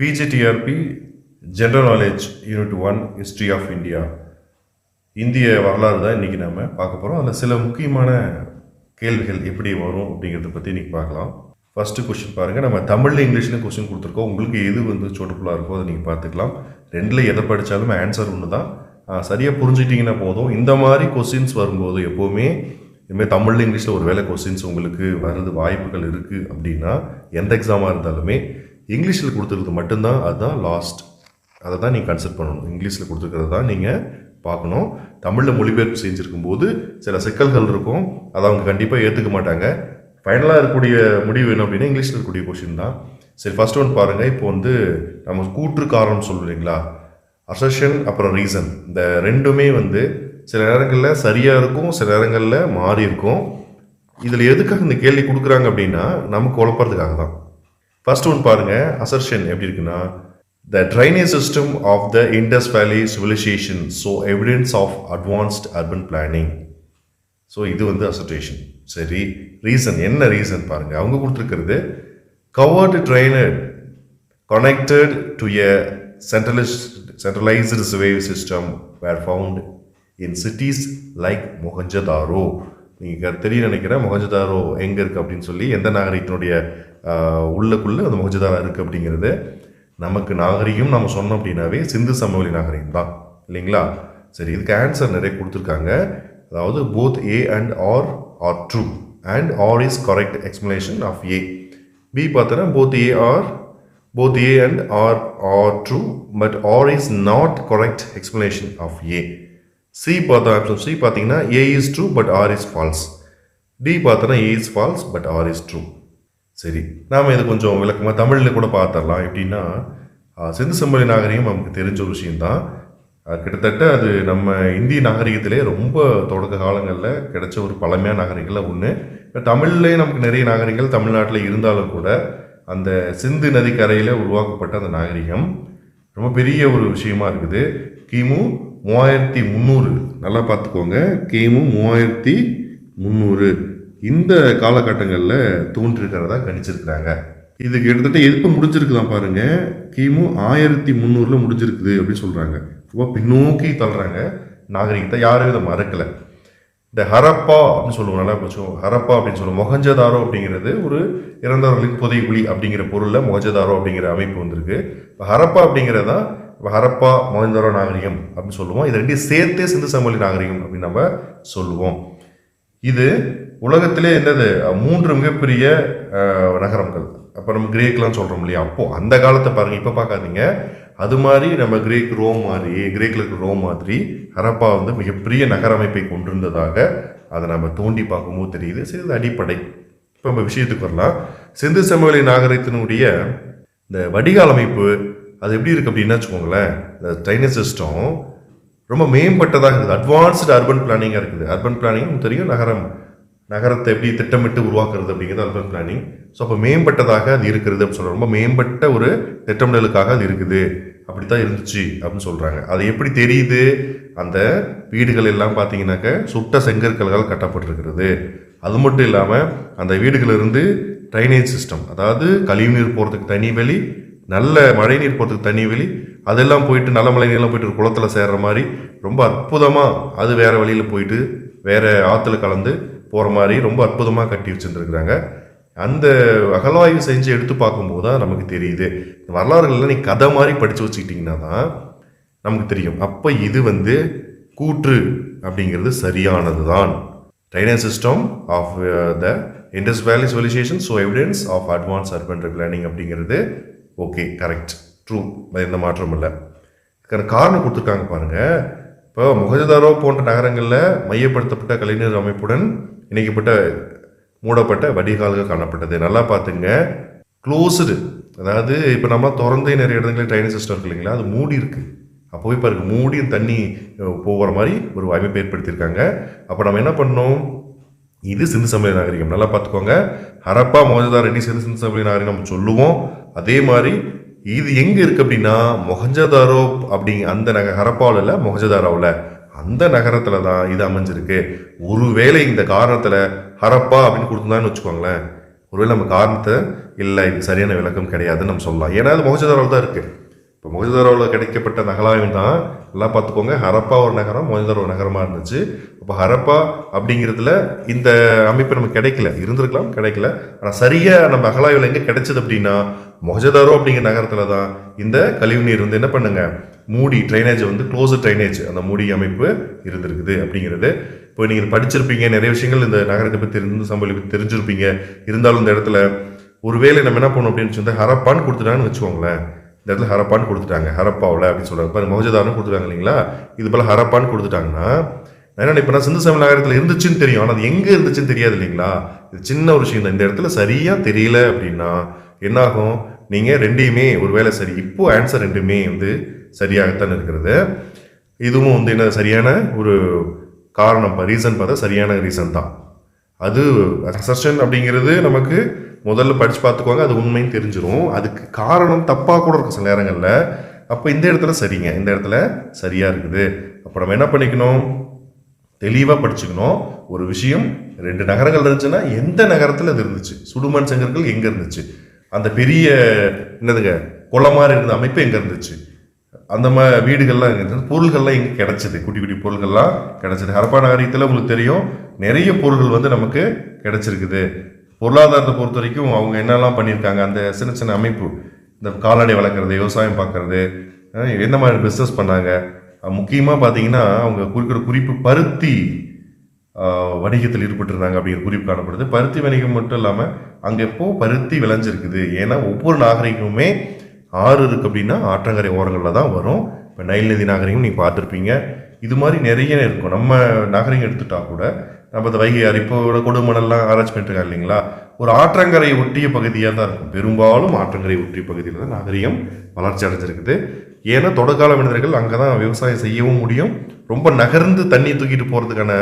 PGTRB general knowledge unit 1 history of India. இந்திய வரலாறு தான் இன்றைக்கி நம்ம பார்க்க போகிறோம். அதில் சில முக்கியமான கேள்விகள் எப்படி வரும் அப்படிங்கிறத பற்றி இன்றைக்கி பார்க்கலாம். ஃபஸ்ட்டு கொஸ்டின் பாருங்கள். நம்ம தமிழில் இங்கிலீஷ்லையும் கொஸ்டின் கொடுத்துருக்கோம். உங்களுக்கு எது சோட்டுஃபுல்லாக இருக்கோ அதை நீங்கள் பார்த்துக்கலாம். ரெண்டில் எதை படித்தாலும் ஆன்சர் ஒன்று தான். சரியாக புரிஞ்சுக்கிட்டிங்கன்னா போதும். இந்த மாதிரி கொஸ்டின்ஸ் வரும்போது எப்போவுமே இதுமாதிரி தமிழில் இங்கிலீஷில் ஒரு வேலை கொஸ்டின்ஸ் உங்களுக்கு வருது வாய்ப்புகள் இருக்குது அப்படின்னா எந்த எக்ஸாமாக இருந்தாலுமே இங்கிலீஷில் கொடுத்துருது மட்டும்தான் அதுதான் லாஸ்ட். அதை தான் நீங்கள் கன்சிடர் பண்ணணும். இங்கிலீஷில் கொடுத்துருக்கிறது தான் நீங்கள் பார்க்கணும். தமிழில் மொழிபெயர்ப்பு செஞ்சுருக்கும் போது சில சிக்கல்கள் இருக்கும். அதை அவங்க கண்டிப்பாக ஏற்றுக்க மாட்டாங்க. ஃபைனலாக இருக்கக்கூடிய முடிவு என்ன அப்படின்னா இங்கிலீஷில் இருக்கக்கூடிய கொஷின் தான். சரி, ஃபஸ்ட் ஒன் பாருங்கள். இப்போ நம்ம கூற்று காரணம் சொல்லுவீங்களா, அசர்ஷன் அப்புறம் ரீசன், இந்த ரெண்டுமே சில நேரங்களில் சரியாக இருக்கும், சில நேரங்களில் மாறி இருக்கும். இதில் எதுக்காக இந்த கேள்வி கொடுக்குறாங்க அப்படின்னா நமக்கு குழப்பறதுக்காக தான். ஃபர்ஸ்ட் ஒன் பாருங்கள். அசர்ஷன் எப்படி இருக்குன்னா, the drainage system of the Indus Valley civilization so evidence of advanced urban planning. So இது assertion. சரி, ரீசன் என்ன ரீசன் பாருங்கள். அவங்க கொடுத்துருக்கிறது covered drained connected to a centralized sewage system were found in cities like Mohenjo-daro. நீங்கள் தெரியும் நினைக்கிறேன் மொஹஞ்சதாரோ எங்கே இருக்குது அப்படின்னு சொல்லி, எந்த நாகரிகத்தினுடைய உள்ளுக்குள்ளே அந்த மொஹஞ்சதாரோ இருக்குது அப்படிங்கிறது. நமக்கு நாகரிகம் நம்ம சொன்னோம் அப்படின்னாவே சிந்து சமவெளி நாகரிகம் தான் இல்லைங்களா. சரி, இதுக்கு ஆன்சர் நிறைய கொடுத்துருக்காங்க. அதாவது both A and R are true and R is correct explanation of A. B பார்த்தோன்னா both A and R are true but R is not correct explanation of A. C பார்த்தோம், ஆப்ஷன் சி பார்த்தீங்கன்னா A is true but R is false. D பார்த்தோன்னா A is false but R is true. சரி, நாம் இது கொஞ்சம் விளக்கமாக தமிழில் கூட பார்த்துடலாம். எப்படின்னா சிந்து சமவெளி நாகரிகம் நமக்கு தெரிஞ்ச ஒரு விஷயம்தான். கிட்டத்தட்ட அது நம்ம இந்திய நாகரிகத்திலே ரொம்ப தொடக்க காலங்களில் கிடைச்ச ஒரு பழமையான நாகரிகங்களில் ஒன்று. இப்போ தமிழ்லேயே நமக்கு நிறைய நாகரிகங்கள் தமிழ்நாட்டில் இருந்தாலும் கூட அந்த சிந்து நதிக்கரையில் உருவாக்கப்பட்ட அந்த நாகரிகம் ரொம்ப பெரிய ஒரு விஷயமா இருக்குது. கிமு 3300, நல்லா பார்த்துக்கோங்க, கிமு 3300 இந்த காலகட்டங்களில் தோன்றிருக்கிறதா கணிச்சிருக்கிறாங்க. இது கிட்டத்தட்ட எப்போ முடிஞ்சிருக்குதான் பாருங்க, கிமு 1300 முடிஞ்சிருக்குது அப்படின்னு சொல்கிறாங்க. ரொம்ப பின்னோக்கி தள்ளுறாங்க நாகரிகத்தை. யாரும் இதை மறக்கலை. இந்த ஹரப்பா அப்படின்னு சொல்லுவோம், நல்லா போச்சோம். ஹரப்பா அப்படின்னு சொல்லுவோம். மொஹஞ்சதாரோ அப்படிங்கிறது ஒரு இறந்தவர்களின் புதைகுழி அப்படிங்கிற பொருளில் மொஹஞ்சதாரோ அப்படிங்கிற அமைப்பு வந்திருக்கு. இப்போ ஹரப்பா அப்படிங்கிறதா இப்போ ஹரப்பா மொஹஞ்சதாரோ நாகரிகம் அப்படின்னு சொல்லுவோம். இது ரெண்டையும் சேர்த்தே சிந்து சமவெளி நாகரிகம் அப்படின்னு நம்ம சொல்லுவோம். இது உலகத்திலே என்னது 3 மிகப்பெரிய நகரங்கள். அப்போ நம்ம கிரேக்லாம் சொல்கிறோம் இல்லையா, அப்போது அந்த காலத்தை பாருங்கள், இப்போ பார்க்காதீங்க. அது மாதிரி நம்ம கிரேக்கில் இருக்கிற ரோம் மாதிரி ஹரப்பா மிகப்பெரிய நகர அமைப்பை கொண்டிருந்ததாக அதை நம்ம தோண்டி பார்க்கும்போது தெரியுது. சரி, இது அடிப்படை. இப்போ நம்ம விஷயத்துக்கு வரலாம். சிந்து சமவெளி நாகரிகத்தினுடைய இந்த வடிகால் அமைப்பு அது எப்படி இருக்குது அப்படின்னா வச்சுக்கோங்களேன், இந்த ட்ரைனேஜ் சிஸ்டம் ரொம்ப மேம்பட்டதாக இருக்குது. அட்வான்ஸ்டு அர்பன் பிளானிங்காக இருக்குது. அர்பன் பிளானிங் தெரியும், நகரத்தை எப்படி திட்டமிட்டு உருவாக்குறது அப்படிங்கிறது அர்பன் பிளானிங். ஸோ அப்போ மேம்பட்டதாக அது இருக்கிறது அப்படின்னு சொல்கிறாங்க. ரொம்ப மேம்பட்ட ஒரு திட்டமிடலுக்காக அது இருக்குது, அப்படி தான் இருந்துச்சு அப்படின்னு சொல்கிறாங்க. அது எப்படி தெரியுது? அந்த வீடுகள் எல்லாம் பார்த்தீங்கன்னாக்க சுட்ட செங்கற்களால் கட்டப்பட்டிருக்கிறது. அது மட்டும் இல்லாமல் அந்த வீடுகளிலிருந்து ட்ரைனேஜ் சிஸ்டம், அதாவது கழிவுநீர் போகிறதுக்கு தனி வழி, நல்ல மழை நீர் போகிறதுக்கு தனி வழி, அதெல்லாம் போயிட்டு நல்ல மழை நீர்லாம் போயிட்டு குளத்தில் சேர்கிற மாதிரி ரொம்ப அற்புதமாக அது வேறு வழியில் போயிட்டு வேறு ஆற்றுல கலந்து போகிற மாதிரி ரொம்ப அற்புதமாக கட்டி வச்சுருந்துருக்குறாங்க. அந்த அகழ்வாய்வு செஞ்சு எடுத்து பார்க்கும்போது தான் நமக்கு தெரியுது. வரலாறுகளில் நீ கதை மாதிரி படித்து வச்சுக்கிட்டிங்கன்னா தான் நமக்கு தெரியும். அப்போ இது கூற்று அப்படிங்கிறது சரியானது தான். Drainage system of the Indus valley civilisation so evidence of advance urban planning அப்படிங்கிறது ஓகே, கரெக்ட், ட்ரூ, எந்த மாற்றம் இல்லை. இதுக்கான காரணம் கொடுத்துருக்காங்க பாருங்கள். இப்போ மொஹஞ்சதாரோ போன்ற நகரங்களில் மையப்படுத்தப்பட்ட கலைஞர் அமைப்புடன் இணைக்கப்பட்ட மூடப்பட்ட வடிகால்கள் காணப்பட்டது. நல்லா பார்த்துங்க, க்ளோஸ்டு, அதாவது இப்போ நம்ம திறந்தே நிறைய இடங்களில் ட்ரைனேஜ் சிஸ்டம் இருக்கு இல்லைங்களா, அது மூடி இருக்குது. அப்போ போய் பாருங்கள், மூடி தண்ணி போகிற மாதிரி ஒரு அமைப்பு ஏற்படுத்தியிருக்காங்க. அப்போ நம்ம என்ன பண்ணோம், இது சிந்து சமவெளி நாகரிகம். நல்லா பார்த்துக்கோங்க, ஹரப்பா மொஹஞ்சதாரோ ரெண்டு சிந்து சமவெளி நாகரிகம் நம்ம சொல்லுவோம். அதே மாதிரி இது எங்கே இருக்குது அப்படின்னா மொஹஞ்சதாரோ அந்த ஹரப்பாவில் இல்லை, மொஹஞ்சதாரோவில் அந்த நகரத்தில் தான் இது அமைஞ்சிருக்கு. ஒருவேளை இந்த காரணத்தில் ஹரப்பா அப்படின்னு கொடுத்துருந்தான்னு வச்சுக்கோங்களேன், ஒருவேளை நம்ம காரணத்தை இல்லை இது சரியான விளக்கம் கிடையாதுன்னு நம்ம சொல்லலாம். ஏன்னா அது மொஹஞ்சதாரோவில் தான் இருக்குது. இப்போ மொஹஞ்சதாரோவில் கிடைக்கப்பட்ட நகலாய்வு தான் எல்லாம் பார்த்துக்கோங்க. ஹரப்பா ஒரு நகரம், மொஹஞ்சதாரோ ஒரு நகரமாக இருந்துச்சு. அப்போ ஹரப்பா அப்படிங்கிறதுல இந்த அமைப்பு நமக்கு கிடைக்கல, இருந்திருக்கலாம் கிடைக்கல. ஆனால் சரியாக நம்ம அகலாய்வில் எங்கே கிடைச்சது அப்படின்னா மொஹஞ்சதாரோ அப்படிங்கிற நகரத்தில் தான் இந்த கழிவுநீர் வந்து என்ன பண்ணுங்க மூடி ட்ரைனேஜ் வந்து க்ளோஸ் ட்ரைனேஜ் அந்த மூடி அமைப்பு இருந்திருக்குது அப்படிங்கிறது. இப்போ நீங்கள் படிச்சிருப்பீங்க, நிறைய விஷயங்கள் இந்த நகரத்தை பற்றி தெரிஞ்சிருப்பீங்க. இருந்தாலும் இந்த இடத்துல ஒருவேளை நம்ம என்ன பண்ணோம் அப்படின்னு சொல்லி ஹரப்பான்னு கொடுத்துட்டாங்கன்னு வச்சுக்கோங்களேன். இந்த இடத்துல ஹரப்பான்னு கொடுத்துட்டாங்க, ஹரப்பாவில் அப்படின்னு சொல்கிறாங்க. பாருங்க மொஹஞ்சதாரோன்னு கொடுத்துட்டாங்க இல்லைங்களா, இது போல் ஹரப்பான்னு கொடுத்துட்டாங்கன்னா நான் இப்போ நான் சிந்து சமவெளி நகரத்தில் இருந்துச்சுன்னு தெரியும், ஆனால் அது எங்கே இருந்துச்சுன்னு தெரியாது இல்லைங்களா. இது சின்ன ஒரு விஷயம் தான். இந்த இடத்துல சரியாக தெரியல அப்படின்னா என்னாகும், நீங்கள் ரெண்டையுமே ஒரு வேளை சரி. இப்போது ஆன்சர் ரெண்டுமே வந்து சரியாகத்தான் இருக்கிறது. இதுவும் வந்து என்ன சரியான ஒரு காரணம், ரீசன் பார்த்தா சரியான ரீசன் தான். அது அசர்ஷன் அப்படிங்கிறது நமக்கு முதல்ல படித்து பார்த்துக்குவாங்க, அது உண்மைன்னு தெரிஞ்சிடும். அதுக்கு காரணம் தப்பாக கூட இருக்கும் சில நேரங்களில். அப்போ இந்த இடத்துல சரிங்க, இந்த இடத்துல சரியாக இருக்குது. அப்போ நம்ம என்ன பண்ணிக்கணும், தெளிவாக படிச்சுக்கணும். ஒரு விஷயம் 2 நகரங்கள் இருந்துச்சுன்னா எந்த நகரத்தில் அது இருந்துச்சு, சுடுமண் செங்கற்கள் எங்கே இருந்துச்சு, அந்த பெரிய என்னதுங்க குளமாரி இருந்த அமைப்பு எங்கே இருந்துச்சு, அந்த வீடுகள்லாம் எங்கே இருந்துச்சு, பொருள்கள்லாம் எங்கே கிடச்சிது, குட்டி குட்டி பொருள்கள்லாம் கிடச்சிது. ஹரப்பா நகரத்தில் உங்களுக்கு தெரியும் நிறைய பொருள்கள் வந்து நமக்கு கிடச்சிருக்குது. பொருளாதாரத்தை பொறுத்த வரைக்கும் அவங்க என்னெல்லாம் பண்ணியிருக்காங்க, அந்த சின்ன சின்ன அமைப்பு, இந்த கால்நடை வளர்க்குறது, விவசாயம் பார்க்குறது, எந்த மாதிரி பிஸ்னஸ் பண்ணாங்க. முக்கியமாக பார்த்தீங்கன்னா அவங்க குறிக்கிற குறிப்பு பருத்தி வணிகத்தில் ஈடுபட்டிருந்தாங்க அப்படிங்கிற குறிப்பு காணப்படுது. பருத்தி வணிகம் மட்டும் இல்லாமல் அங்கே எப்போ பருத்தி விளைஞ்சிருக்குது. ஏன்னா ஒவ்வொரு நாகரிகமுமே ஆறு இருக்குது அப்படின்னா ஆற்றங்கரை ஓரங்களில் தான் வரும். இப்போ நைல் நதி நாகரிகம் நீங்கள் பார்த்துருப்பீங்க. இது மாதிரி நிறைய இருக்கும். நம்ம நாகரிகம் எடுத்துட்டா கூட நம்ம இந்த வைகை ஆறு இப்போ கொடுமணல்லாம் ஆராய்ச்சி பண்ணிட்டுருக்காங்க இல்லைங்களா, ஒரு ஆற்றங்கரையை ஒட்டிய பகுதியாக தான் இருக்கும். பெரும்பாலும் ஆற்றங்கரை ஒட்டிய பகுதியில் தான் நாகரிகம் வளர்ச்சி அடைஞ்சிருக்குது. ஏன்னா தொடக்கால மனிதர்கள் அங்கே தான் விவசாயம் செய்யவும் முடியும். ரொம்ப நகர்ந்து தண்ணி தூக்கிட்டு போகிறதுக்கான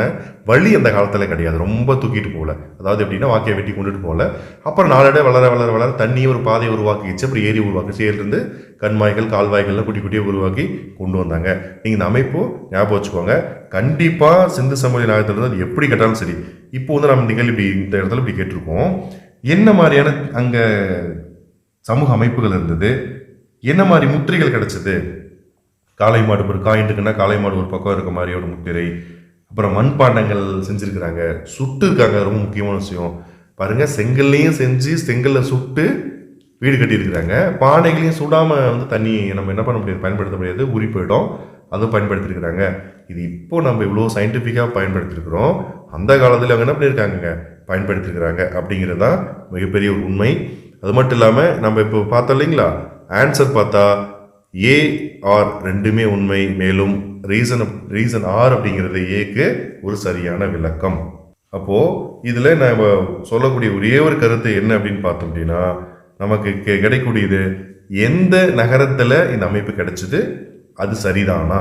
வழி அந்த காலத்தில் கிடையாது. ரொம்ப தூக்கிட்டு போகல, அதாவது எப்படின்னா வாக்கையை வெட்டி கொண்டுட்டு போகல. அப்புறம் நாளடைவு வளர வளர வளர தண்ணியை ஒரு பாதையை உருவாக்கிச்சு. அப்புறம் ஏரி உருவாக்கிச்சு. ஏரிலிருந்து கண்மாய்கள் கால்வாய்கள்லாம் குட்டி குட்டியாக உருவாக்கி கொண்டு வந்தாங்க. நீங்கள் இந்த அமைப்பு ஞாபகம் வச்சுக்கோங்க. கண்டிப்பாக சிந்து சமவெளி நாகரிகத்தில் அது எப்படி கேட்டாலும் சரி. இப்போ வந்து நம்ம நிகழ்வு இப்படி இந்த இடத்துல இப்படி கேட்டிருக்கோம், என்ன மாதிரியான அங்கே சமூக அமைப்புகள் இருந்தது, என்ன மாதிரி முத்திரைகள் கிடைச்சது. காளை மாடு ஒரு காயின்ட்டுக்குன்னா காளை மாடு ஒரு பக்கம் இருக்க மாதிரி ஒரு முத்திரை. அப்புறம் மண்பாண்டங்கள் செஞ்சுருக்கிறாங்க, சுட்டு இருக்காங்க. ரொம்ப முக்கியமான விஷயம் பாருங்கள், செங்கல்லையும் செஞ்சு செங்கல்ல சுட்டு வீடு கட்டியிருக்கிறாங்க. பானைகளையும் சுடாமல் வந்து தண்ணி நம்ம என்ன பண்ண முடியாது, பயன்படுத்த முடியாது, ஊறி போயிடும். அதுவும் பயன்படுத்தியிருக்கிறாங்க. இது இப்போ நம்ம இவ்வளோ சயின்டிஃபிக்காக பயன்படுத்தியிருக்கிறோம். அந்த காலத்தில் அவங்க என்ன பண்ணியிருக்காங்க, பயன்படுத்தியிருக்கிறாங்க அப்படிங்கிறது தான் மிகப்பெரிய ஒரு உண்மை. அது மட்டும் இல்லாமல் நம்ம இப்போ பார்த்தோம் இல்லைங்களா, ஆன்சர் பார்த்தா ஏ ஆர் ரெண்டுமே உண்மை. மேலும் ரீசன் ஆர் அப்படிங்கிறது ஏக்கு ஒரு சரியான விளக்கம். அப்போது இதில் நம்ம சொல்லக்கூடிய ஒரே ஒரு கருத்து என்ன அப்படின்னு பார்த்தோம் அப்படின்னா, நமக்கு கிடைக்கக்கூடியது எந்த நகரத்தில் இந்த அமைப்பு கிடைச்சிது, அது சரிதானா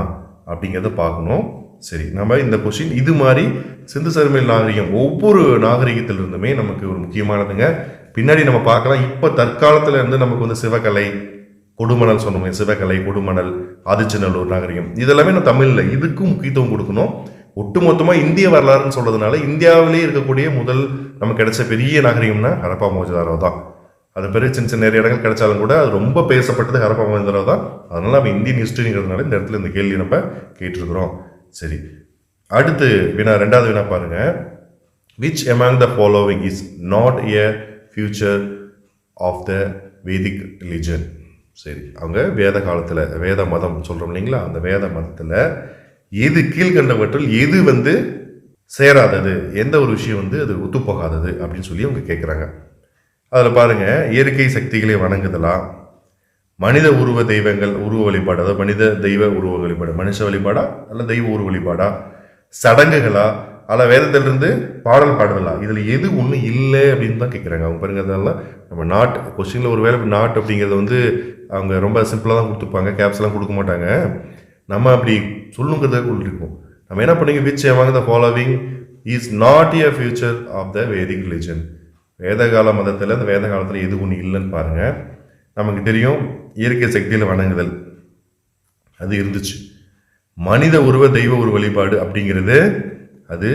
அப்படிங்கிறத பார்க்கணும். சரி, நம்ம இந்த கொஸ்டின் இது மாதிரி சிந்து சமவெளி நாகரிகம் ஒவ்வொரு நாகரிகத்திலிருந்துமே நமக்கு ஒரு முக்கியமானதுங்க. பின்னாடி நம்ம பார்க்கலாம். இப்போ தற்காலத்தில் இருந்து நமக்கு வந்து சிவகலை, கொடுமணல் சொன்னோமே, சிவகலை, கொடுமணல், ஆதிச்சநல்லூர் நாகரிகம், இதெல்லாமே நான் தமிழில் இதுக்கும் முக்கியத்துவம் கொடுக்கணும். ஒட்டுமொத்தமாக இந்திய வரலாறுன்னு சொல்றதுனால இந்தியாவிலே இருக்கக்கூடிய முதல் நமக்கு கிடைச்ச பெரிய நாகரிகம்னா ஹரப்பா மொஹஞ்சதாரோ தான். அது பிறகு சின்ன சின்ன நிறைய இடங்கள் கிடைச்சாலும் கூட அது ரொம்ப பேசப்பட்டது ஹரப்பா மொஹஞ்சதாரோ தான். அதனால நம்ம இந்தியன் ஹிஸ்டரிங்கிறதுனால இந்த இடத்துல இந்த கேள்வி நம்ம கேட்டிருக்கிறோம். சரி, அடுத்து வினா, 2வது வினா பாருங்க. Which among the following is not a future of the Vedic religion? சரி, அவங்க வேத காலத்தில் வேத மதம் சொல்கிறோம் இல்லைங்களா, அந்த வேத மதத்தில் எது கீழ்கண்டவற்றில் எது வந்து சேராதது, எந்த ஒரு விஷயம் வந்து அது ஒத்துப்போகாதது அப்படின்னு சொல்லி அவங்க கேட்குறாங்க. அதில் பாருங்கள், இயற்கை சக்திகளை வணங்குதலா, மனித உருவ தெய்வங்கள் உருவ வழிபாடு, அதாவது மனித தெய்வ உருவ வழிபாடு, மனுஷ வழிபாடா அல்ல தெய்வ உருவ வழிபாடா, சடங்குகளா அல்ல வேதத்திலிருந்து பாடல் பாடுதலா, இதில் எது ஒன்று இல்லை அப்படின்னு தான் கேட்குறாங்க அவங்க. பாருங்க, அதெல்லாம் நம்ம நாட் கொஸ்டினில் ஒரு வேலை நாட் அப்படிங்கிறத வந்து அவங்க ரொம்ப சிம்பிளாக தான் கொடுத்துருப்பாங்க, கேப்ஸ்லாம் கொடுக்க மாட்டாங்க. நம்ம அப்படி சொல்லுங்கிறத கொடுத்துருக்கோம். நம்ம என்ன பண்ணுங்க, which among the following is not a future of the Vedic religion? வேதகால மதத்தில் அந்த வேத காலத்தில் எது ஒன்று இல்லைன்னு பாருங்கள். நமக்கு தெரியும் இயற்கை சக்தியில் வணங்குதல் அது இருந்துச்சு. மனித உருவ தெய்வ உருவ வழிபாடு அப்படிங்கிறது அது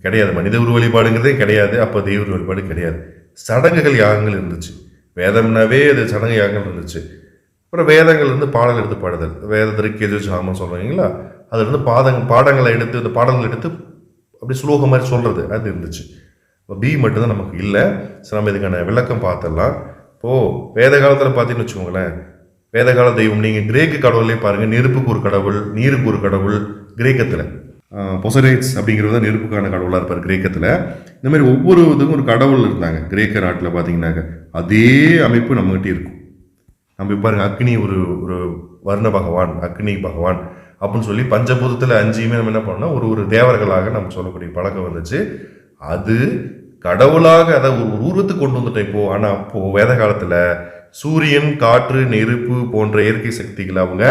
கிடையாது. மனித உருவ வழிபாடுங்கிறதே கிடையாது. அப்போ தெய்வ உருவ வழிபாடு கிடையாது. சடங்குகள் யாகங்கள் இருந்துச்சு. வேதம்னாவே அது சடங்கு யாகங்கள் இருந்துச்சு. அப்புறம் வேதங்கள் இருந்து பாடல் எடுத்து பாடுதல், வேதத்திற்கு எதிர்த்து சாமம் சொல்கிறீங்களா, அதுல இருந்து பாடங்களை எடுத்து இந்த பாடல்கள் எடுத்து அப்படி ஸ்லோகம் மாதிரி சொல்கிறது அது இருந்துச்சு. இப்போ பி மட்டும்தான் நமக்கு இல்லை. சரி, நம்ம இதுக்கான விளக்கம் பார்த்துடலாம். இப்போது வேத காலத்தில் பார்த்தீங்கன்னு வச்சுக்கோங்களேன், வேதகால தெய்வம் நீங்கள் கிரேக்கு கடவுளே பாருங்கள், நெருப்புக்கு ஒரு கடவுள், நீருக்கு ஒரு கடவுள். கிரேக்கத்தில் பொசரேட்ஸ் அப்படிங்கிறது நெருப்புக்கான கடவுளாக இருப்பார் கிரேக்கத்தில். இந்த மாதிரி ஒவ்வொரு இதுக்கும் ஒரு கடவுள் இருந்தாங்க கிரேக்க நாட்டில். பார்த்தீங்கன்னாக்க அதே அமைப்பு நம்மகிட்ட இருக்கும். நம்ம பாருங்க, அக்னி ஒரு ஒரு வர்ண பகவான், அக்னி பகவான் அப்படின்னு சொல்லி பஞ்சபூதத்தில் 5யுமே நம்ம என்ன பண்ணோம்னா ஒரு ஒரு தேவர்களாக நம்ம சொல்லக்கூடிய பழக்கம் வந்துச்சு. அது கடவுளாக அதை ஒரு உருவத்துக்கு கொண்டு வந்துட்டோம் இப்போ. ஆனால் அப்போது வேத காலத்தில் சூரியன், காற்று, நெருப்பு போன்ற இயற்கை சக்திகளை அவங்க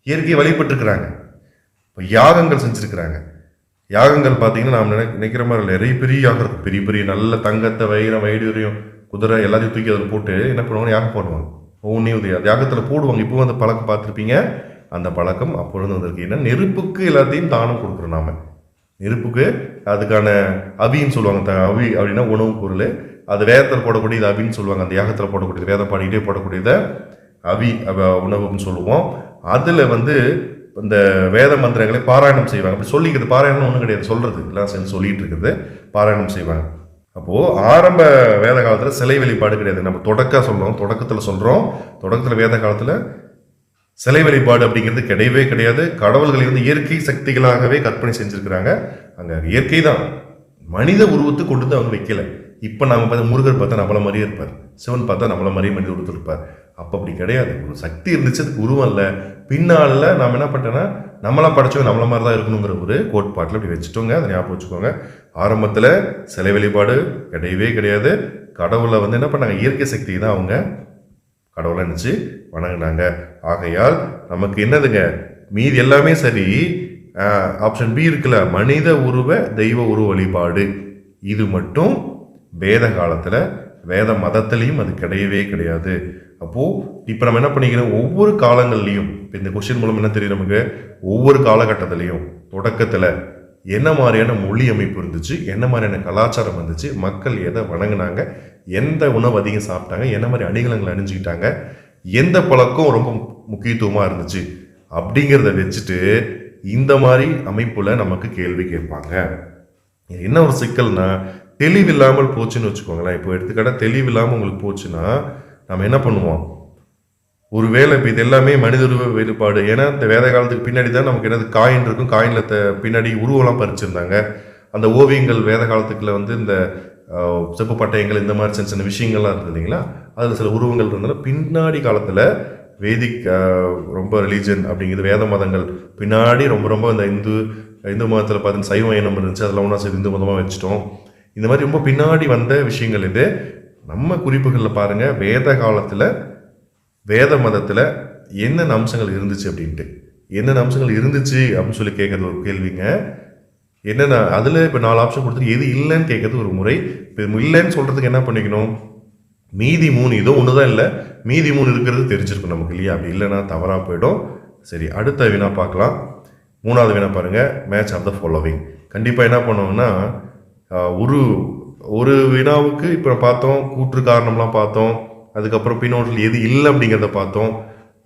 இயற்கையை வழிபட்டுருக்கிறாங்க. இப்போ யாகங்கள் செஞ்சுருக்கிறாங்க. யாகங்கள் பார்த்தீங்கன்னா நாம் நினைக்கிற மாதிரி நிறைய பெரிய யாகம் இருக்கும். பெரிய பெரிய நல்ல தங்கத்தை, வைரம், வைடூரியம், குதிரை எல்லாத்தையும் தூக்கி அதில் போட்டு என்ன பண்ணுவாங்க, யாகம் பண்ணுவாங்க. ஒவ்வொன்றையும் அது யாகத்தில் போடுவாங்க. இப்போ அந்த பழக்கம் பார்த்துருப்பீங்க. அந்த பழக்கம் அப்பொழுது வந்திருக்கு. ஏன்னா நெருப்புக்கு எல்லாத்தையும் தானம் கொடுக்குறோம். நாம நெருப்புக்கு அதுக்கான அவின்னு சொல்லுவாங்க. அவி அப்படின்னா உணவு பொருள். அது வேதத்தில் போடக்கூடியது அவின்னு சொல்லுவாங்க. அந்த யாகத்தில் போடக்கூடியது, வேதம் பாடிக்கிட்டே போடக்கூடியதை அவி உணவுன்னு சொல்லுவோம். அதில் இந்த வேத மந்திரங்களை பாராயணம் செய்வாங்க. அப்படி சொல்லிக்கிறது, பாராயணம் ஒன்றும் கிடையாது, சொல்கிறது எல்லாம் சேர்ந்து சொல்லிட்டு இருக்கிறது, பாராயணம் செய்வாங்க. அப்போது ஆரம்ப வேத காலத்தில் சிலை வழிபாடு கிடையாது. நம்ம தொடக்கத்தில் சொல்கிறோம். தொடக்கத்தில் வேத காலத்தில் சிலை வழிபாடு அப்படிங்கிறது கிடையவே கிடையாது. கடவுள்களை இயற்கை சக்திகளாகவே கற்பனை செஞ்சுருக்கிறாங்க. அங்கே இயற்கை தான், மனித உருவத்தை கொண்டு வந்து அவங்க வைக்கல. இப்போ நம்ம பார்த்தா முருகர் பார்த்தா நம்மள மாதிரியே இருப்பார், சிவன் பார்த்தா நம்மள மாதிரியே மனித உருவத்தில் இருப்பார். அப்போ அப்படி கிடையாது. ஒரு சக்தி இருந்துச்சு, அதுக்கு உருவம் இல்லை. பின்னால் நாம் என்ன பண்ணிட்டோன்னா நம்மளாம் படைச்சவங்க நம்மள மாதிரி தான் இருக்கணுங்கிற ஒரு கோட்பாட்டில் அப்படி வச்சுட்டோங்க. அதை ஞாபகம் வச்சுக்கோங்க. ஆரம்பத்தில் சிலை வழிபாடு கிடையவே கிடையாது. கடவுளை என்ன பண்ணாங்க, இயற்கை சக்தி தான் அவங்க கடவுளை நினச்சி வணங்கினாங்க. ஆகையால் நமக்கு என்னதுங்க, மீதி எல்லாமே சரி. ஆப்ஷன் பி இருக்குல்ல, மனித உருவ தெய்வ உருவ வழிபாடு, இது மட்டும் வேத காலத்தில் வேத மதத்திலையும் அது கிடையவே கிடையாது. அப்போது இப்போ நம்ம என்ன பண்ணிக்கிறோம், ஒவ்வொரு காலங்கள்லையும் இப்போ இந்த கொஸ்டின் மூலம் என்ன தெரியும் நமக்கு, ஒவ்வொரு காலகட்டத்திலையும் தொடக்கத்தில் என்ன மாதிரியான மொழி அமைப்பு இருந்துச்சு, என்ன மாதிரியான கலாச்சாரம் இருந்துச்சு, மக்கள் எதை வணங்கினாங்க, எந்த உணவு அதிகம் சாப்பிட்டாங்க, என்ன மாதிரி அணிகலங்களை அணிஞ்சுக்கிட்டாங்க, எந்த பழக்கம் ரொம்ப முக்கியத்துவமாக இருந்துச்சு அப்படிங்கிறத வச்சுட்டு இந்த மாதிரி அமைப்பில் நமக்கு கேள்வி கேட்பாங்க. என்ன ஒரு சிக்கல்னா, தெளிவில்லாமல் போச்சுன்னு வச்சுக்கோங்களேன். இப்போ எடுத்துக்காட்ட தெளிவில்லாமல் உங்களுக்கு போச்சுன்னா நம்ம என்ன பண்ணுவோம், ஒரு வேலை இப்போ இது எல்லாமே மனித உருவ வேறுபாடு. ஏன்னா இந்த வேத காலத்துக்கு பின்னாடி தான் நமக்கு என்னது காயின் இருக்கும். காயினில் பின்னாடி உருவம்லாம் பறிச்சிருந்தாங்க. அந்த ஓவியங்கள் வேத காலத்துக்குள்ள இந்த செப்பு பட்டயங்கள் இந்த மாதிரி சின்ன சின்ன விஷயங்கள்லாம் இருந்தது இல்லைங்களா, அதில் சில உருவங்கள் இருந்தாலும் பின்னாடி காலத்தில் வேதிக் ரொம்ப ரிலீஜன் அப்படிங்கிறது வேத மதங்கள் பின்னாடி ரொம்ப ரொம்ப இந்த இந்து மதத்தில் பார்த்தீங்கன்னா சைவ இனம் இருந்துச்சு, அதெல்லாம் ஒன்றா சேர்ந்து இந்து மதமாக வச்சுட்டோம். இந்த மாதிரி ரொம்ப பின்னாடி வந்த விஷயங்கள் இது. நம்ம குறிப்புகளில் பாருங்கள், வேத காலத்தில் வேத மதத்தில் என்னென்ன அம்சங்கள் இருந்துச்சு அப்படின்ட்டு, என்னென்ன அம்சங்கள் இருந்துச்சு அப்படின்னு சொல்லி கேட்குறது ஒரு கேள்விங்க. என்னென்ன அதில் இப்போ 4 ஆப்ஷன் கொடுத்துட்டு எது இல்லைன்னு கேட்குறது ஒரு முறை. இப்போ இல்லைன்னு சொல்கிறதுக்கு என்ன பண்ணிக்கணும், மீதி 3 இதோ ஒன்று தான் இல்லை, மீதி 3 இருக்கிறது தெரிஞ்சிருக்கும் நமக்கு இல்லையா. அப்படி இல்லைன்னா தவறாக போயிடும். சரி, அடுத்த வினா பார்க்கலாம். 3வது வினா பாருங்கள், மேட்ச் ஆஃப் த ஃபாலோவிங். கண்டிப்பாக என்ன பண்ணுவோம்னா ஒரு ஒரு வினாவுக்கு இப்போ பார்த்தோம், கூற்று காரணம்லாம் பார்த்தோம், அதுக்கப்புறம் பின்னோட்டில் எது இல்லை அப்படிங்கிறத பார்த்தோம்.